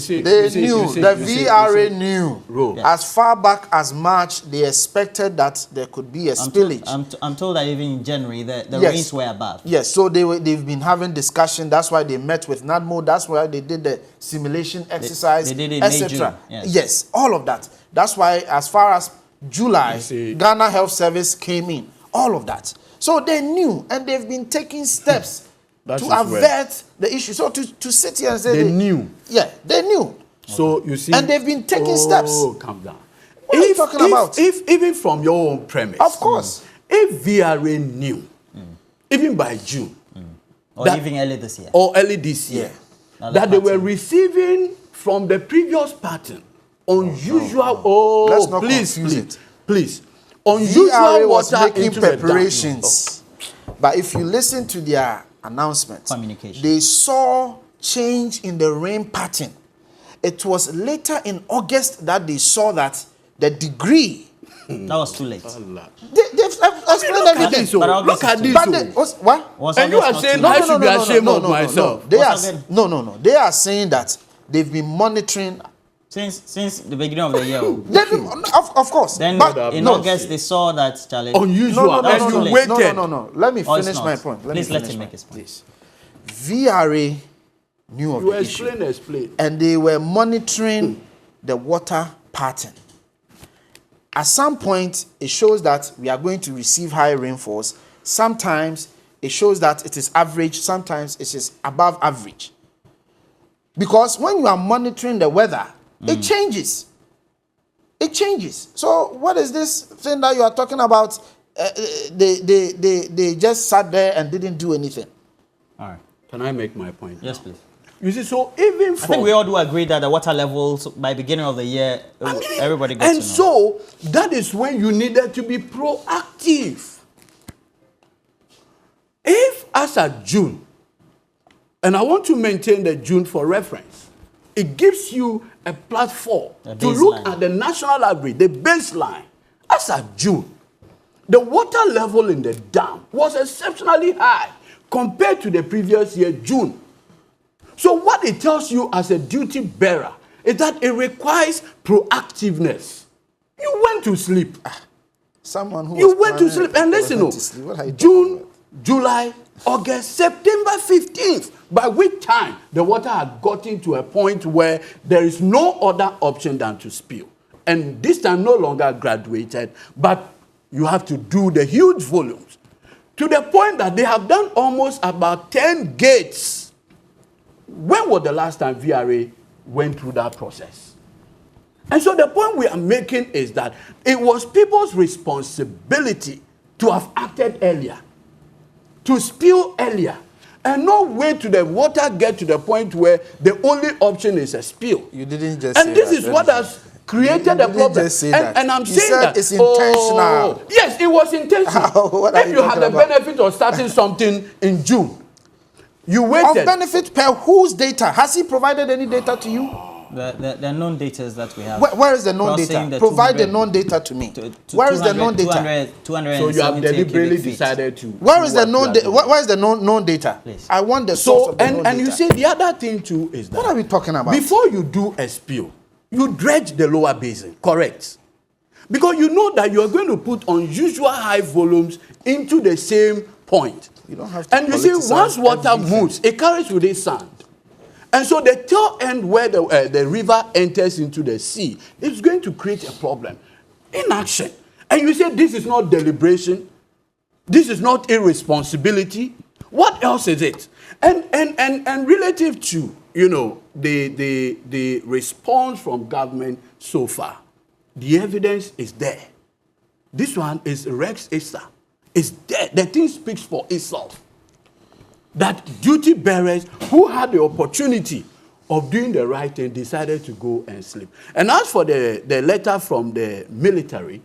VRA knew as far back as March, they expected that there could be a spillage. I'm told that even in January, the rains were above. Yes, so they've been having discussion. That's why they met with NADMO. That's why they did the simulation exercise, they did it etc. May, June. Yes, all of that. That's why as far as July, Ghana Health Service came in. All of that. So they knew, and they've been taking steps to avert the issue. So to sit here and say they knew. Yeah, they knew. So you see, and they've been taking steps. Oh, calm down. What are you talking about? If even from your own premise, of course, if VRA knew, even by June, or even early this year, that they were receiving from the previous pattern unusual. Let's not please. Unusual VRA was water making into preparations, but if you listen to their announcement, they saw change in the rain pattern. It was later in August that they saw that the degree. That was too late. They've explained everything. Look at this. What? And you are saying I should be ashamed of myself. They are saying that they've been monitoring since the beginning of the year. Of course. Then in August they saw that challenge. Unusual. No. Let me finish my point. Please let him make his point. Please. VRA knew of the issue. Explain. And they were monitoring the water pattern. At some point, it shows that we are going to receive high rainfalls. Sometimes it shows that it is average. Sometimes it is above average. Because when you are monitoring the weather, it changes. It changes. So what is this thing that you are talking about? They just sat there and didn't do anything. All right. Can I make my point? Yes, please. You see, so even I think we all do agree that the water levels by beginning of the year, everybody gets to know. And so that is when you needed to be proactive. If as at June, and I want to maintain the June for reference, it gives you a platform to look at the national average, the baseline. As at June, the water level in the dam was exceptionally high compared to the previous year, June. So what it tells you as a duty bearer is that it requires proactiveness. You went to sleep. Someone who you went to sleep. And listen, June, July, August, September 15th, by which time the water had gotten to a point where there is no other option than to spill. And this time no longer graduated, but you have to do the huge volumes. To the point that they have done almost about 10 gates. When was the last time VRA went through that process? And so the point we are making is that it was people's responsibility to have acted earlier, to spill earlier, and not wait till the water get to the point where the only option is a spill. You didn't just and say this that, is what has created the problem. And I'm saying that it's intentional. Yes, it was intentional. If you had the benefit of starting something in June, you waited. Of benefit per whose data? Has he provided any data to you? The known data that we have. Where is the known data? Provide the known data to me. Where is the known data? So you have deliberately decided to. Where is the known data? Where is the known data? Please. I want the source of the known data. And you see, the other thing too is that. What are we talking about? Before you do a spill, you dredge the lower basin, correct? Because you know that you are going to put unusual high volumes into the same point. You don't have to. And you see, once water moves, it carries with it sand. And so the tail end where the river enters into the sea is going to create a problem. Inaction. And you say this is not deliberation. This is not irresponsibility. What else is it? And relative to, you know, the response from government so far, the evidence is there. This one is Rex Issa. It's there. The thing speaks for itself. That duty bearers who had the opportunity of doing the right thing decided to go and sleep. And as for the letter from the military,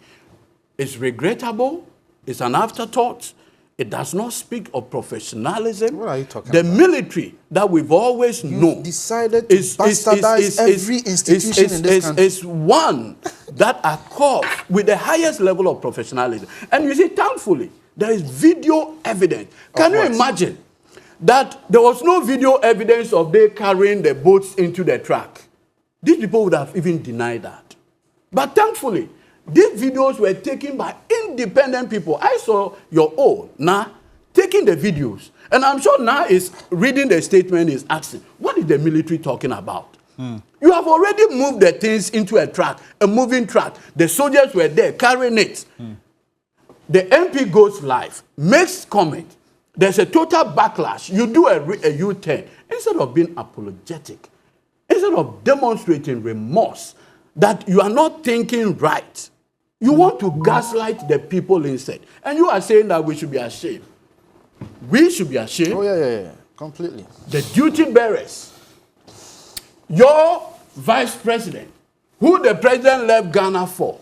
it's regrettable, it's an afterthought, it does not speak of professionalism. What are you talking about? The military that we've always known decided to bastardize every institution in this country. Is one that accords with the highest level of professionalism. And you see, thankfully, there is video evidence. Can you imagine that there was no video evidence of they carrying the boats into the track? These people would have even denied that. But thankfully, these videos were taken by independent people. I saw your own, Na, taking the videos. And I'm sure Na is reading the statement, is asking, what is the military talking about? You have already moved the things into a track, a moving track. The soldiers were there carrying it. The MP goes live, makes comment. There's a total backlash. You do a U-turn. Instead of being apologetic, instead of demonstrating remorse that you are not thinking right, you want to gaslight the people instead. And you are saying that we should be ashamed. We should be ashamed. Oh, yeah. Completely. The duty bearers. Your vice president, who the president left Ghana for,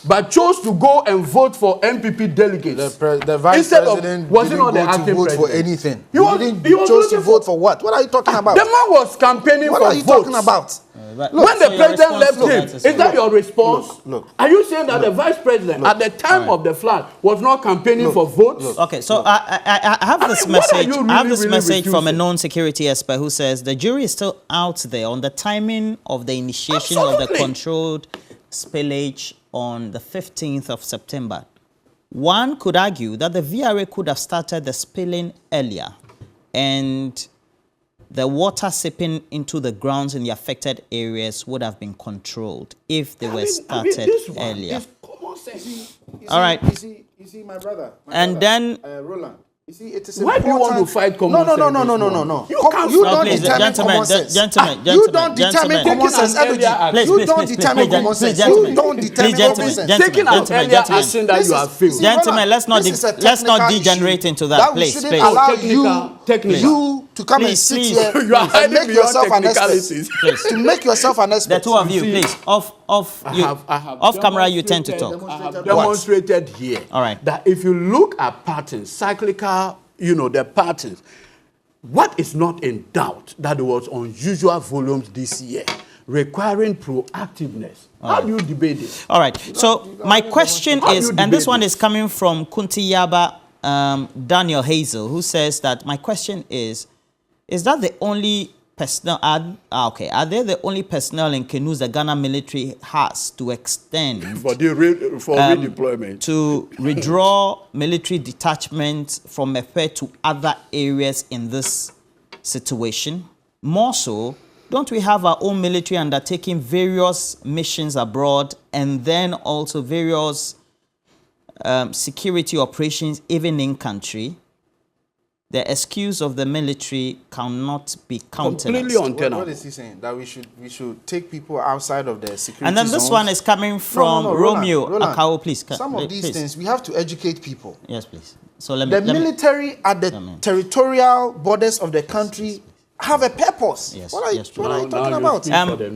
but chose to go and vote for MPP delegates. The vice president didn't go to vote for anything. He didn't choose to vote for what? What are you talking about? The man was campaigning for votes. What are you talking about? When the president left him, is that your response? Look. Are you saying that the vice president, at the time of the flood, was not campaigning for votes? Okay, so I have this message. I have this message from a known security expert who says the jury is still out there on the timing of the initiation of the controlled spillage on the 15th of September. One could argue that the VRA could have started the spilling earlier and the water seeping into the grounds in the affected areas would have been controlled if they were started earlier. All right. You see, my brother. Then Roland. You see, it is why do you want to fight common sense? No. You don't determine common sense. You don't determine common sense. You don't determine common sense. You don't determine common sense. Taking out earlier action that you have failed. Gentlemen, let's not degenerate into that. Please. Allow you to come and sit here and make yourself an expert. To make yourself an expert. The two of you, please. Off camera, you tend to talk. I have demonstrated here that if you look at patterns, cyclical, the patterns, what is not in doubt that there was unusual volumes this year requiring proactiveness. How do you debate it? All right. So my question is, and this one is coming from Kuntiyaba Daniel Hazel, who says that my question is that the only personnel, are they the only personnel in canoes the Ghana military has to extend for redeployment? To withdraw military detachments from Mepe to other areas in this situation? More so, don't we have our own military undertaking various missions abroad and then also various security operations even in country? The excuse of the military cannot be countenanced. What is he saying? That we should take people outside of the security And then this zones? One is coming from Romeo Akao, please. Some of these things, we have to educate people. Yes, please. So the military at the territorial borders of the country have a purpose. Yes, What are you talking about?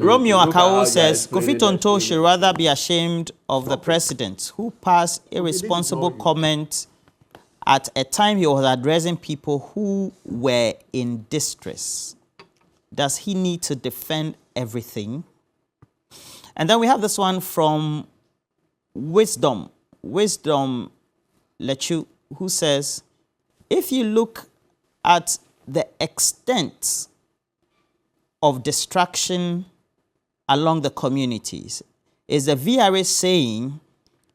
Romeo Akao says Kofi Tonto should rather be ashamed of the president who passed irresponsible comments at a time he was addressing people who were in distress. Does he need to defend everything? And then we have this one from Wisdom Lechu, who says, if you look at the extent of destruction along the communities, is the VRA saying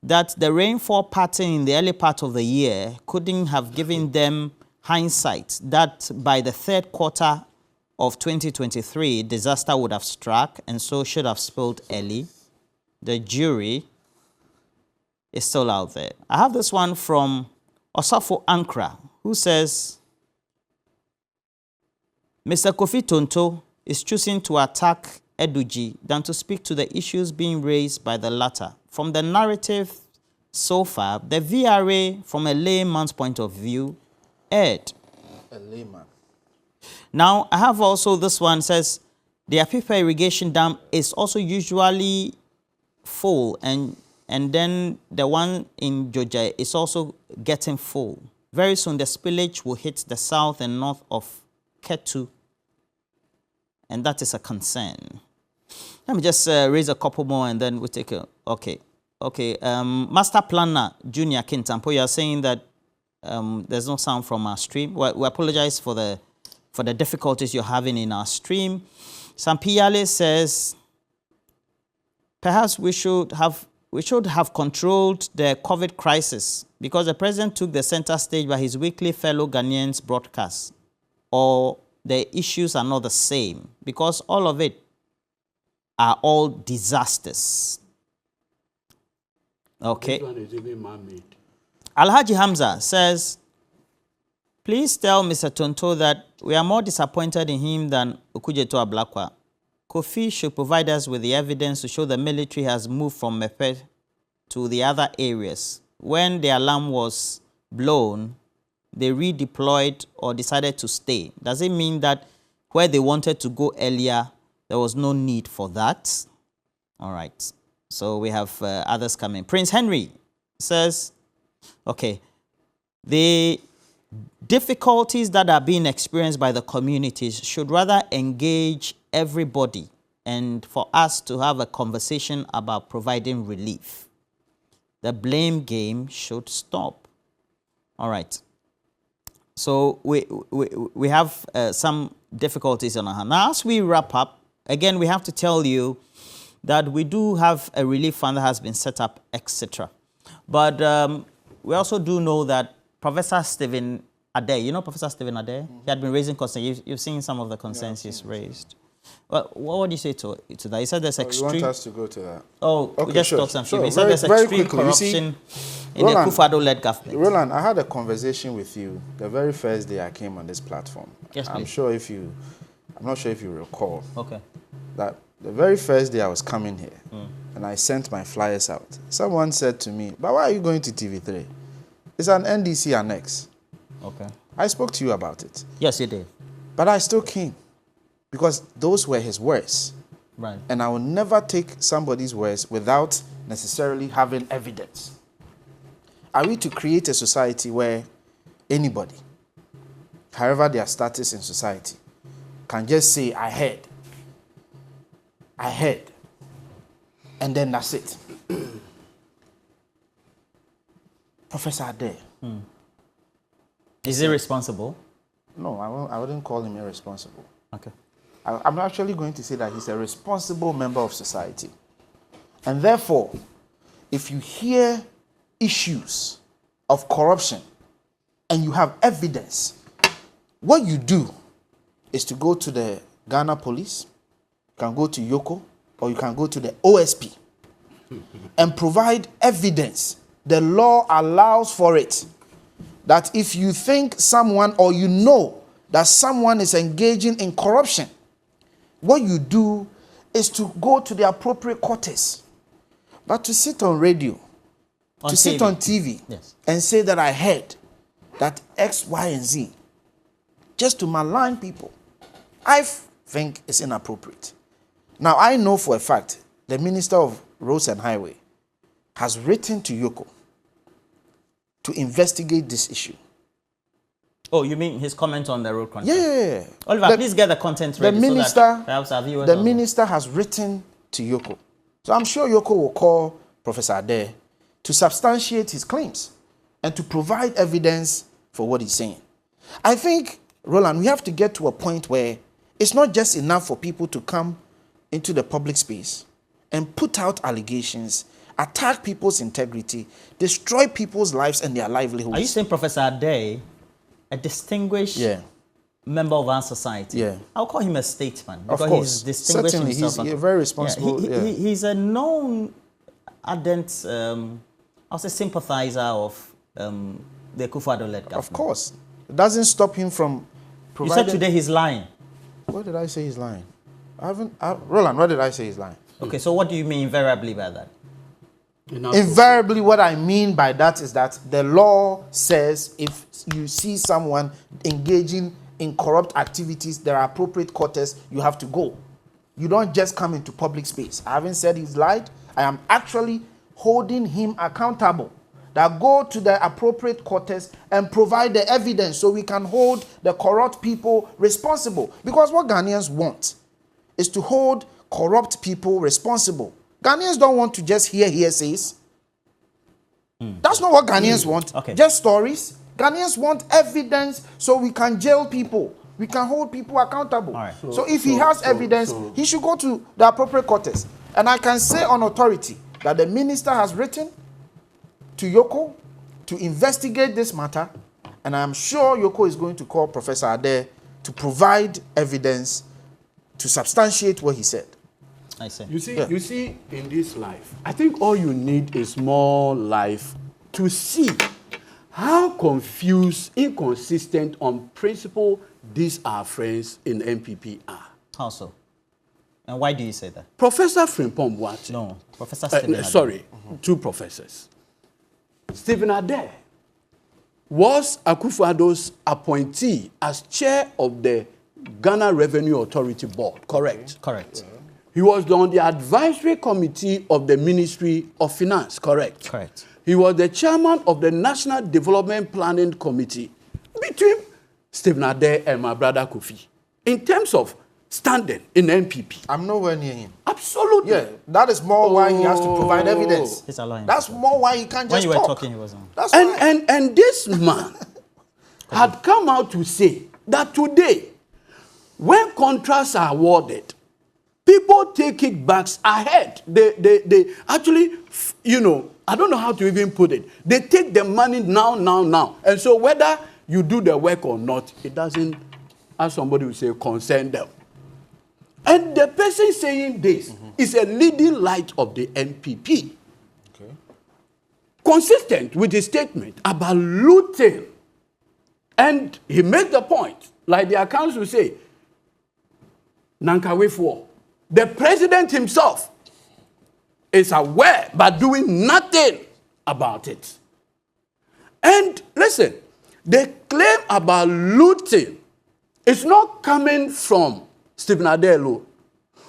that the rainfall pattern in the early part of the year couldn't have given them hindsight that by the third quarter of 2023, disaster would have struck and so should have spilled early? The jury is still out there. I have this one from Osafo Ankra, who says, Mr. Kofi Tonto is choosing to attack Eduji than to speak to the issues being raised by the latter. From the narrative so far, the VRA, from a layman's point of view, erred. A layman. Now, I have also this one, says, the Apipa irrigation dam is also usually full, and then the one in Georgia is also getting full. Very soon, the spillage will hit the south and north of Ketu, and that is a concern. Let me just raise a couple more, and then we'll take a... Okay. Master Planner Junior Kintampo, you are saying that there's no sound from our stream. We apologize for the difficulties you're having in our stream. Sampiale says, perhaps we should have controlled the COVID crisis because the president took the center stage by his weekly fellow Ghanaians broadcast. Or the issues are not the same because all of it are all disasters. Okay. This one is even man-made. Alhaji Hamza says, please tell Mr. Tonto that we are more disappointed in him than Okujeto Ablakwa. Kofi should provide us with the evidence to show the military has moved from Mepe to the other areas. When the alarm was blown, they redeployed or decided to stay. Does it mean that where they wanted to go earlier, there was no need for that? All right. So we have others coming. Prince Henry says, okay, the difficulties that are being experienced by the communities should rather engage everybody and for us to have a conversation about providing relief. The blame game should stop. All right. So we have some difficulties on our hand. Now, as we wrap up, again, we have to tell you that we do have a relief fund that has been set up, etc. But we also do know that Professor Stephen Ade, you know Professor Stephen Ade? He had been raising concerns. You've seen some of the concerns he's raised. Well, what do you say to that? He said there's extreme... You want us to go to that? Oh, okay, we just sure, talked some sure. He said there's extreme corruption in the Kufado-led government. Roland, I had a conversation with you the very first day I came on this platform. Yes, please. I'm not sure if you recall. Okay. That the very first day I was coming here, and I sent my flyers out. Someone said to me, but why are you going to TV3? It's an NDC annex. Okay. I spoke to you about it. Yes, you did. But I still came because those were his words. Right. And I will never take somebody's words without necessarily having evidence. Are we to create a society where anybody, however their status in society, can just say, I heard, and then that's it? Professor Ade. Is he responsible? No, I wouldn't call him irresponsible. Okay. I'm actually going to say that he's a responsible member of society. And therefore, if you hear issues of corruption and you have evidence, what you do is to go to the Ghana police, you can go to Yoko, or you can go to the OSP and provide evidence. The law allows for it. That if you think someone or you know that someone is engaging in corruption, what you do is to go to the appropriate quarters. But to sit on radio, sit on TV, yes, and say that I heard that X, Y, and Z, just to malign people, I think it's inappropriate. Now, I know for a fact the Minister of Roads and Highway has written to Yoko to investigate this issue. Oh, you mean his comment on the road content? Yeah. Oliver, please get the content ready. The minister, so that perhaps our viewers the minister has written to Yoko. So I'm sure Yoko will call Professor Ade to substantiate his claims and to provide evidence for what he's saying. I think, Roland, we have to get to a point where it's not just enough for people to come into the public space and put out allegations, attack people's integrity, destroy people's lives and their livelihoods. Are you saying Professor Ade, a distinguished member of our society? Yeah. I'll call him a statesman because of course. he's distinguished Certainly, himself. he's very responsible. He's a known ardent, I'll say, sympathizer of the Akufo-Addo-led government. Of course. It doesn't stop him from providing... You said today he's lying. What did I say he's lying? Roland, what did I say he's lying? Okay, so what do you mean invariably by that? Invariably, what I mean by that is that the law says if you see someone engaging in corrupt activities, there are appropriate quarters, you have to go. You don't just come into public space. I haven't said he's lied. I am actually holding him accountable. That go to the appropriate quarters and provide the evidence so we can hold the corrupt people responsible. Because what Ghanaians want is to hold corrupt people responsible. Ghanaians don't want to just hear hearsays. That's not what Ghanaians want. Okay. Just stories. Ghanaians want evidence so we can jail people. We can hold people accountable. All right. So if he has evidence, he should go to the appropriate quarters. And I can say on authority that the minister has written to Yoko to investigate this matter. And I'm sure Yoko is going to call Professor Ade to provide evidence to substantiate what he said. I see. You see, in this life, I think all you need is more life to see how confused, inconsistent on principle these our friends in MPP are. How so? And why do you say that? Professor Frimpong Boate. No, Professor Stephen Ade. Sorry, two professors. Stephen Ade was Akufo-Addo's appointee as chair of the Ghana Revenue Authority Board, correct? Correct. He was on the advisory committee of the Ministry of Finance, correct? Correct. He was the chairman of the National Development Planning Committee between Stephen Ade and my brother Kofi. In terms of standing in NPP. I'm nowhere near him. Absolutely. Yeah, that is more why he has to provide evidence. He's allowing That's more why he can't just When you were talk. talking, he was on. That's why. And this man had come out to say that today, when contracts are awarded, people take kickbacks ahead. They actually, you know, I don't know how to even put it. They take the money now. And so whether you do the work or not, it doesn't, as somebody would say, concern them. And the person saying this is a leading light of the NPP. Okay. Consistent with his statement about looting. And he made the point, like the accounts will say, Nankawefo, the president himself is aware but doing nothing about it. And listen, the claim about looting is not coming from Stephen Ade alone.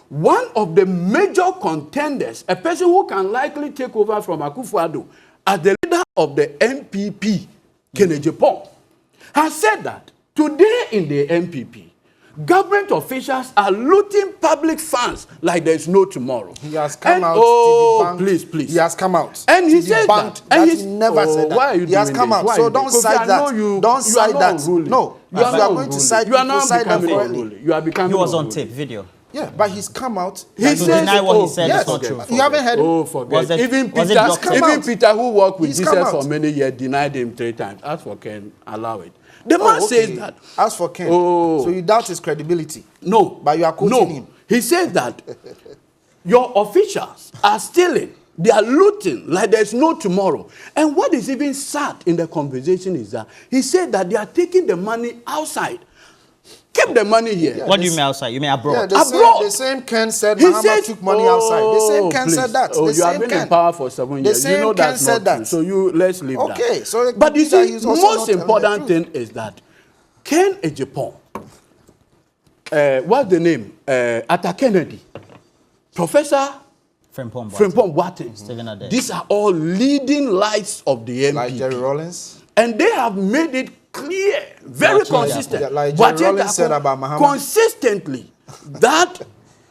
One of the major contenders, a person who can likely take over from Akufo-Addo as the leader of the NPP, Kennedy Paul, has said that today in the NPP, government officials are looting public funds like there's no tomorrow. He has come out to debunk. Please. He has come out. And he said that. And he never said that. Why are you he has doing come this? out. Why So don't cite that. Don't cite that. No. You are going to cite you are people, not cite them becoming correctly. unruly. You are becoming He was on unruly. tape, video. Yeah, but he's come out. He To says, deny what he said yes, is not true. You haven't heard him? Oh, forget. Was it- even was it Peter, Dr. even out. Peter, who worked with He's Jesus come for out. many years, denied him 3 times. As for Ken, allow it. The man says that. As for Ken, Oh. so you doubt his credibility. No. But you are quoting him. He says that your officials are stealing. They are looting like there's no tomorrow. And what is even sad in the conversation is that he said that they are taking the money outside. Keep the money here. What do you mean outside? You mean abroad? Yeah, Abroad. the same Ken said He Muhammad said, took money outside. The same Ken please. said that. Oh, the you have same been Ken. in power for 7 The years. same You know Ken that's said not that. true. So let's leave that. Okay, so it but could you be that see, he's also most not telling the important truth. thing is that Ken Ejipon what's the name? Atta Kennedy, Professor Frimpong Boateng. These are all leading lights of the MPP. Like Jerry Rollins. And they have made it clear, very consistent. Like Jerry Rollins said about Muhammad. Consistently, that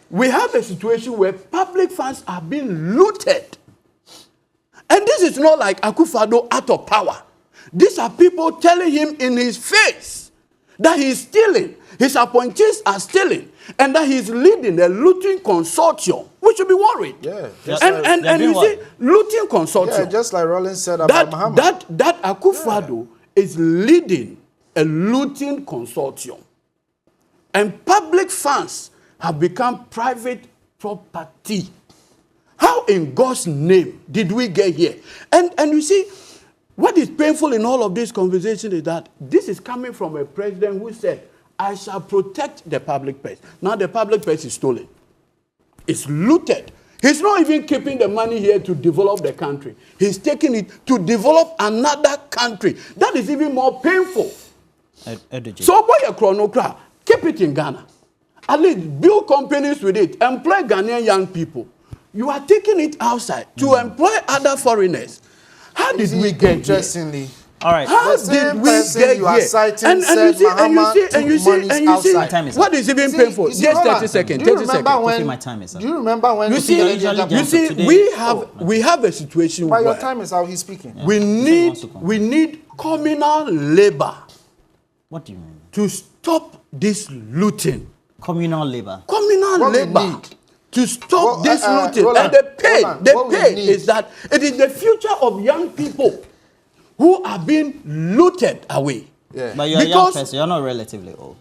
we have a situation where public funds are being looted. And this is not like Akufo-Addo out of power. These are people telling him in his face that he's stealing. His appointees are stealing. And that he's leading a looting consortium. We should be worried. Yeah. And you see, looting consortium. Yeah, just like Rollins said about Muhammad. That Akufo-Addo is leading a looting consortium. And public funds have become private property. How in God's name did we get here? And you see, what is painful in all of this conversation is that this is coming from a president who said, I shall protect the public purse. Now the public purse is stolen. It's looted. He's not even keeping the money here to develop the country. He's taking it to develop another country. That is even more painful. So boy, a chronocrat, keep it in Ghana. At least build companies with it. Employ Ghanaian young people. You are taking it outside to employ other foreigners. How did we get interestingly? All right. How did we get you are here? citing And you see, what is even painful? Just 30 seconds. 30 seconds. My time is up. Do you remember when you see, we have a situation where where your time is how he's speaking. We need communal labor. What do you mean? To stop this looting. Communal labor. Communal labor. To stop this looting. Roland, and the pay is that it is the future of young people who are being looted away. Yeah. But you're a young person, you're not relatively old.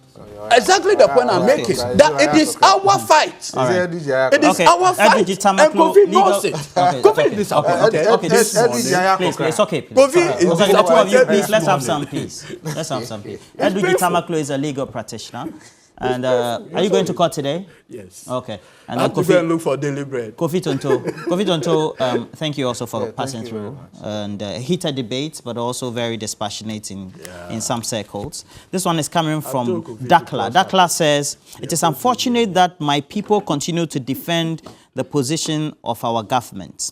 Exactly the point I'm making. That it is our fight. Right. It is our fight. And Kofi knows it. Kofi is disappointed. Okay, this morning. Please, it's okay. Kofi is disappointed. Please, let's have some peace. Let's have some peace. Edwin Tamaklo is a legal practitioner. And are you going to court today? Yes. Okay. And I have to go and look for daily bread. Kofi Tonto, thank you also for passing through. And heated debates, but also very dispassionate in some circles. This one is coming from Dakla. Dakla says, it is unfortunate that my people continue to defend the position of our government.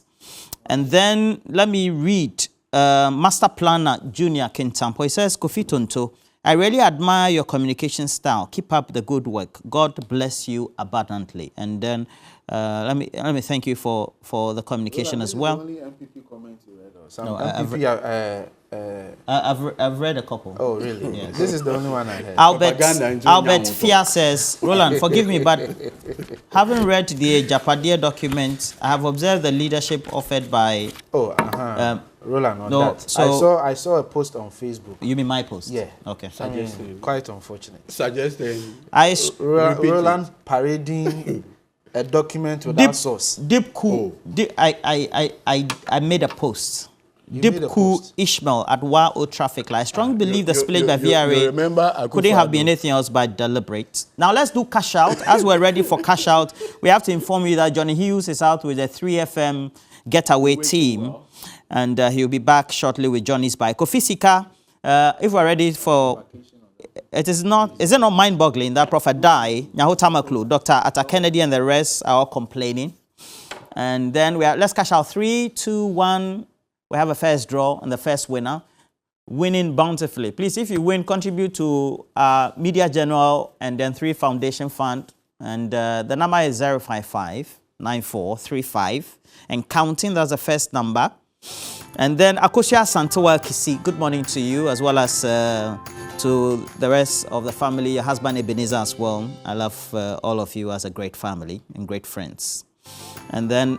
And then let me read Master Planner Junior Kintampo. He says, Kofi Tonto, I really admire your communication style. Keep up the good work. God bless you abundantly. And then let me thank you for the communication as well. Only MPP comments you read, or some No, I've read a couple. Oh, really? Yes. This is the only one I heard. Albert Fia says, Roland, forgive me, but having read the Japadia document, I have observed the leadership offered by... Roland, on that. So I saw a post on Facebook. You mean my post? Yeah. Okay. Quite unfortunate. Suggesting. Roland parading a document without source. Deep coup. I made a post. Deep coup Ishmael at WAO traffic light. I strongly believe the spillage by VRA couldn't have been anything else but deliberate. Now let's do cash out. As we're ready for cash out, we have to inform you that Johnny Hughes is out with a 3FM getaway team. And he'll be back shortly with Johnny's bike. Kofi Sika, if we're ready for... Is it not mind-boggling that Prophet Dai, Nyaho Tamaklu, Dr. Atta Kennedy and the rest are all complaining? And then let's cash out 3, 2, 1. We have a first draw and the first winner. Winning bountifully. Please, if you win, contribute to Media General and then 3 Foundation Fund. And the number is 055-9435. And counting, that's the first number. And then Akosia Santowa Kisi, good morning to you, as well as to the rest of the family, your husband Ebenezer as well. I love all of you as a great family and great friends. And then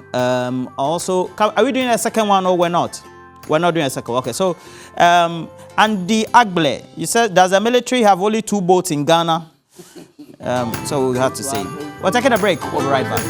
also, are we doing a second one or we're not? We're not doing a second. Okay, so Andy Agble, you said, does the military have only 2 boats in Ghana? So we have to say. We're taking a break. We'll be right back.